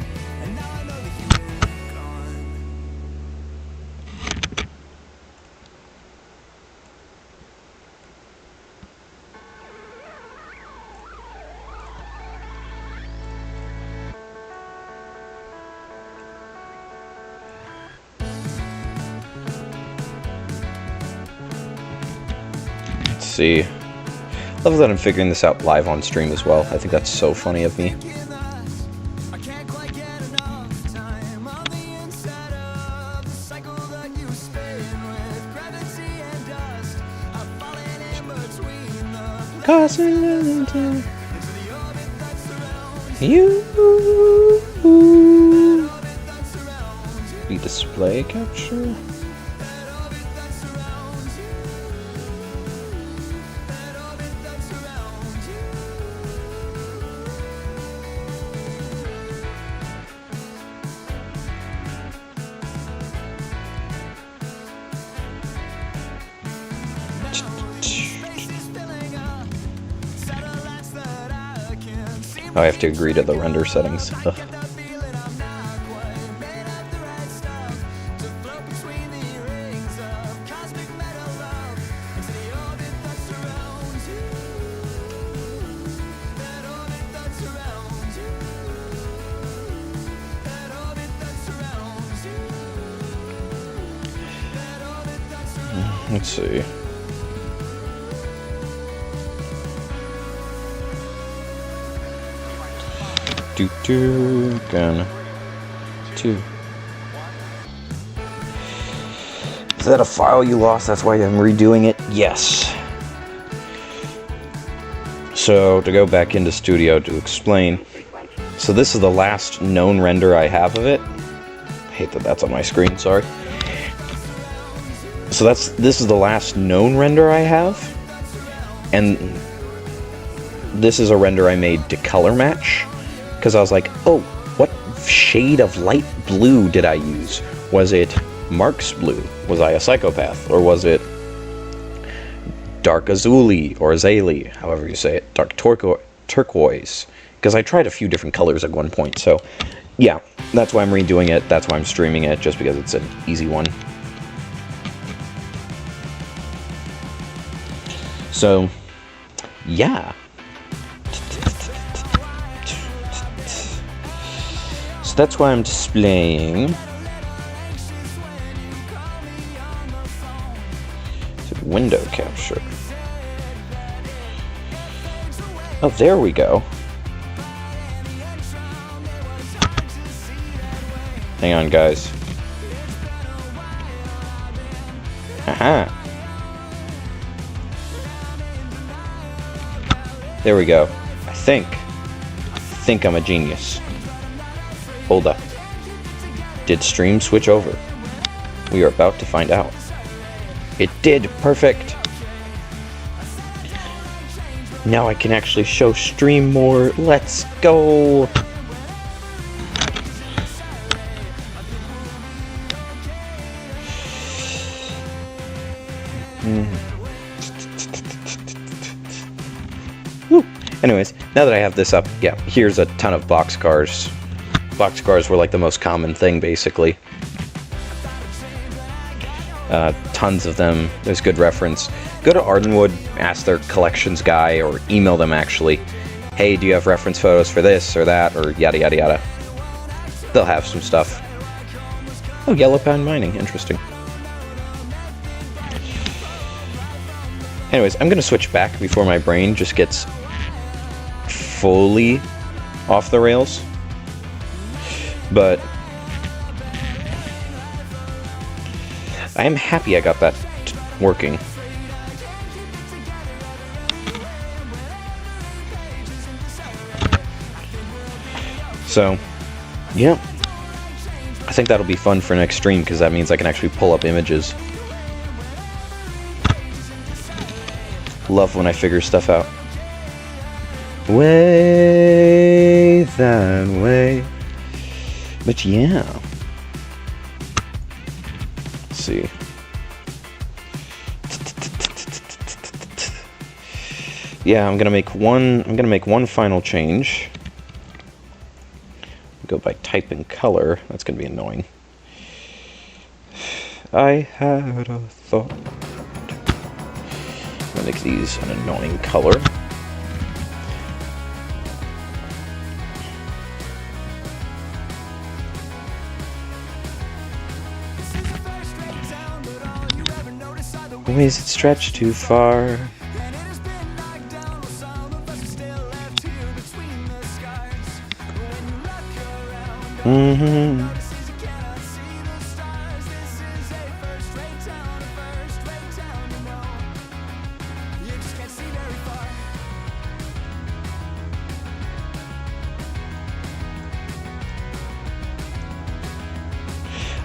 See. Love that I'm figuring this out live on stream as well. I think that's so funny of me. Cosmic you be display capture. Oh, I have to agree to the render settings. Ugh. Let's see. Again. 2. Is that a file you lost? That's why I'm redoing it? Yes. So, to go back into Studio to explain. So this is the last known render I have of it. I hate that that's on my screen, sorry. So this is the last known render I have. And this is a render I made to color match. Because I was like, oh, what shade of light blue did I use? Was it Mark's blue? Was I a psychopath? Or was it dark azuli or azali, however you say it, dark turquoise? Because I tried a few different colors at one point. So yeah, that's why I'm redoing it. That's why I'm streaming it, just because it's an easy one. So yeah. That's why I'm displaying window capture. Oh, there we go. Hang on, guys. Aha. There we go. I think I'm a genius. Hold up. Did stream switch over? We are about to find out. It did! Perfect! Now I can actually show stream more. Let's go! Woo. Anyways, now that I have this up, yeah, here's a ton of boxcars. Boxcars were like the most common thing, basically. Tons of them. There's good reference. Go to Ardenwood, ask their collections guy, or email them actually. Hey, do you have reference photos for this or that, or yada yada yada. They'll have some stuff. Oh, yellow pound mining. Interesting. Anyways, I'm going to switch back before my brain just gets fully off the rails. But I am happy I got that working. So, yeah. I think that'll be fun for next stream, because that means I can actually pull up images. Love when I figure stuff out. Way that way. But yeah. Let's see. Yeah, I'm gonna make one final change. Go by type and color. That's gonna be annoying. I had a thought. I'm gonna make these an annoying color. Ways it stretched too far.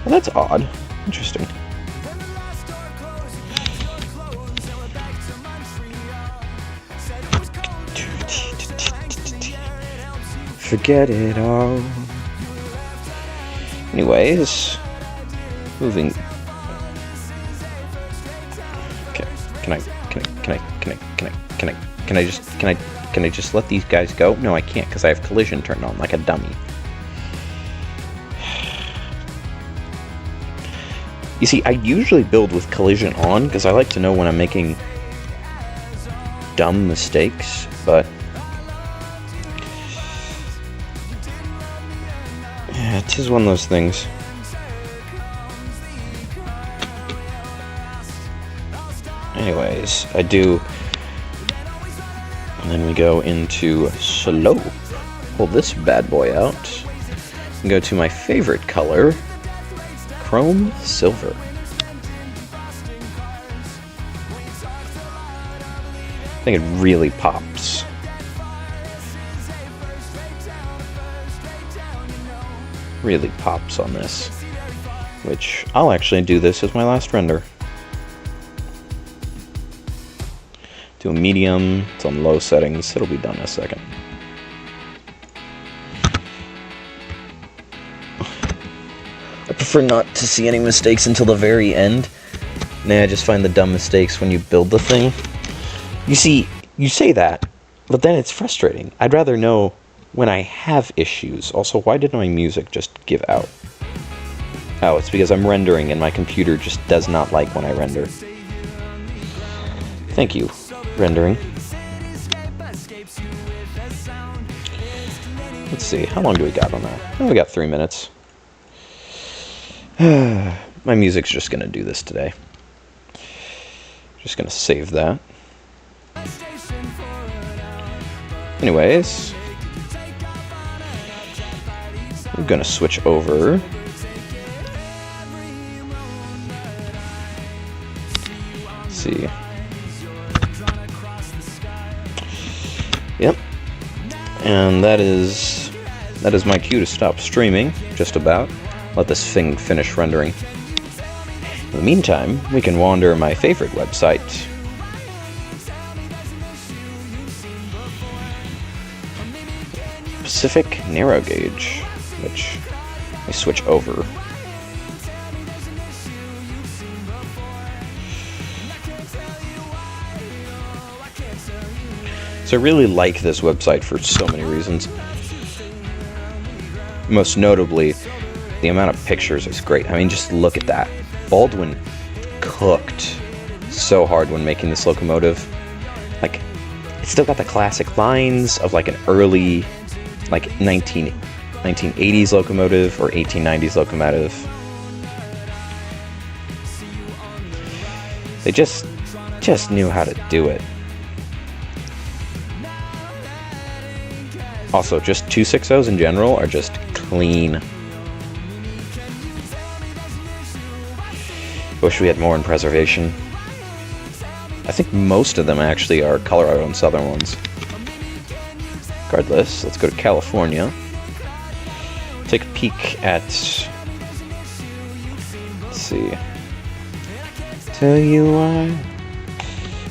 Well, that's odd. Interesting. Forget it all. Anyways, moving. Okay, can I just let these guys go? No, I can't because I have collision turned on like a dummy. You see, I usually build with collision on because I like to know when I'm making dumb mistakes, but yeah, it is one of those things. Anyways, I do, and then we go into slope. Pull this bad boy out and go to my favorite color, chrome silver. I think it really pops. Really pops on this, which I'll actually do this as my last render. Do a medium, it's on low settings, it'll be done in a second. I prefer not to see any mistakes until the very end. Nah, I just find the dumb mistakes when you build the thing. You see, you say that, but then it's frustrating. I'd rather know when I have issues. Also, why did my music just give out? Oh, it's because I'm rendering and my computer just does not like when I render. Thank you, rendering. Let's see, how long do we got on that? Oh, we got 3 minutes. My music's just gonna do this today. Just gonna save that. Anyways, we're gonna switch over. Let's see. Yep. And that is my cue to stop streaming, just about. Let this thing finish rendering. In the meantime, we can wander my favorite website. Pacific Narrow Gauge, which I switch over. So I really like this website for so many reasons. Most notably, the amount of pictures is great. I mean, just look at that. Baldwin cooked so hard when making this locomotive. Like, it's still got the classic lines of like an early, like 1980s locomotive or 1890s locomotive. They just knew how to do it. Also, just 260s in general are just clean. Wish we had more in preservation. I think most of them actually are Colorado and Southern ones. Regardless, let's go to California. Take a peek at... Let's see. Tell you why.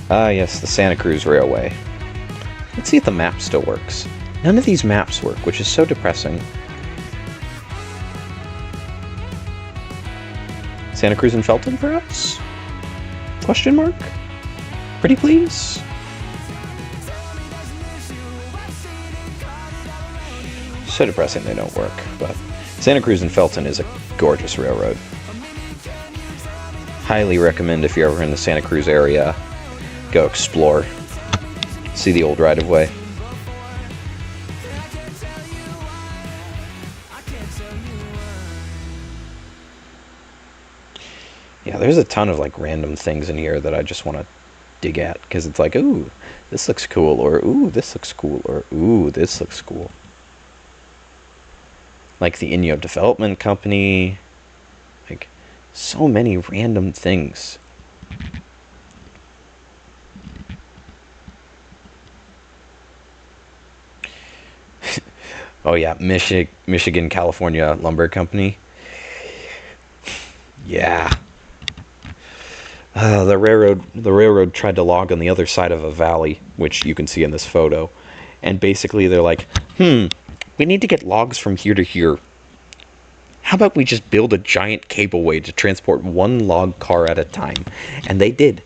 Ah, yes, the Santa Cruz Railway. Let's see if the map still works. None of these maps work, which is so depressing. Santa Cruz and Felton, perhaps? Question mark? Pretty please? So depressing they don't work, but Santa Cruz and Felton is a gorgeous railroad. Highly recommend if you're ever in the Santa Cruz area, go explore. See the old right-of-way. Yeah, there's a ton of like random things in here that I just want to dig at because it's like, ooh, this looks cool, or ooh, this looks cool, or ooh, this looks cool. Like the Inyo Development Company, like so many random things. Oh yeah, Michigan, California Lumber Company. Yeah. The railroad tried to log on the other side of a valley, which you can see in this photo. And basically they're like, we need to get logs from here to here. How about we just build a giant cableway to transport one log car at a time? And they did.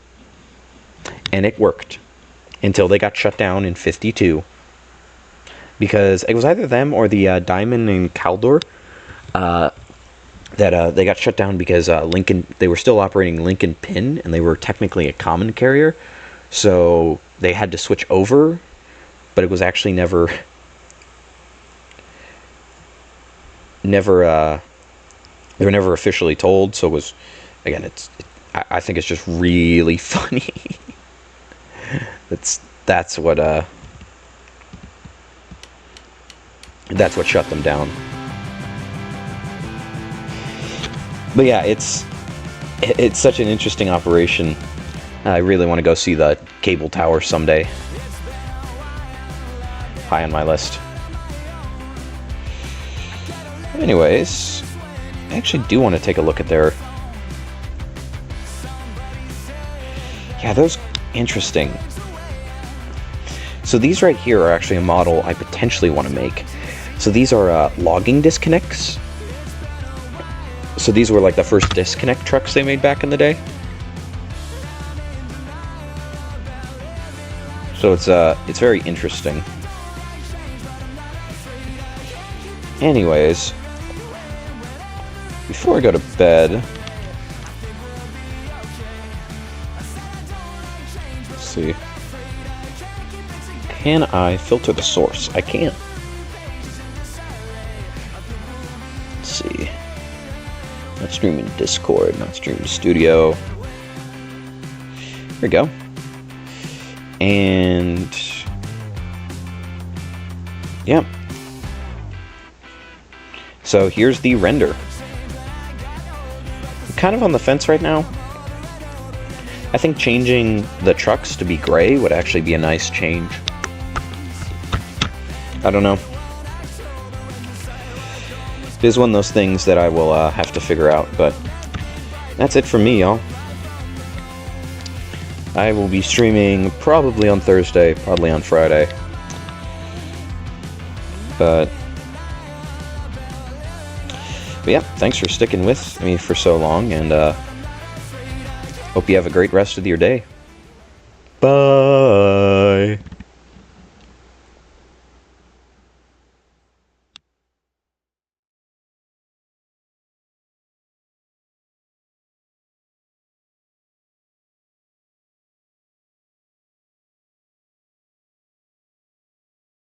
And it worked. Until they got shut down in 52. Because it was either them or the Diamond and Caldor that they got shut down because they were still operating Lincoln Pin, and they were technically a common carrier. So they had to switch over, but it was actually never they were never officially told. So it was, again, I think it's just really funny. That's what shut them down. But yeah, it's such an interesting operation. I really want to go see the cable tower someday. High on my list. Anyways, I actually do want to take a look at their... Yeah, those... Interesting. So these right here are actually a model I potentially want to make. So these are logging disconnects. So these were like the first disconnect trucks they made back in the day. So it's very interesting. Anyways, before I go to bed, let's see. Can I filter the source? I can. Let's see. Not streaming to Discord, not streaming to Studio. Here we go. And yeah. So here's the render. I'm kind of on the fence right now. I think changing the trucks to be gray would actually be a nice change. I don't know. It is one of those things that I will have to figure out, but that's it from me, y'all. I will be streaming probably on Thursday, probably on Friday. But yeah, thanks for sticking with me for so long, and hope you have a great rest of your day. Bye!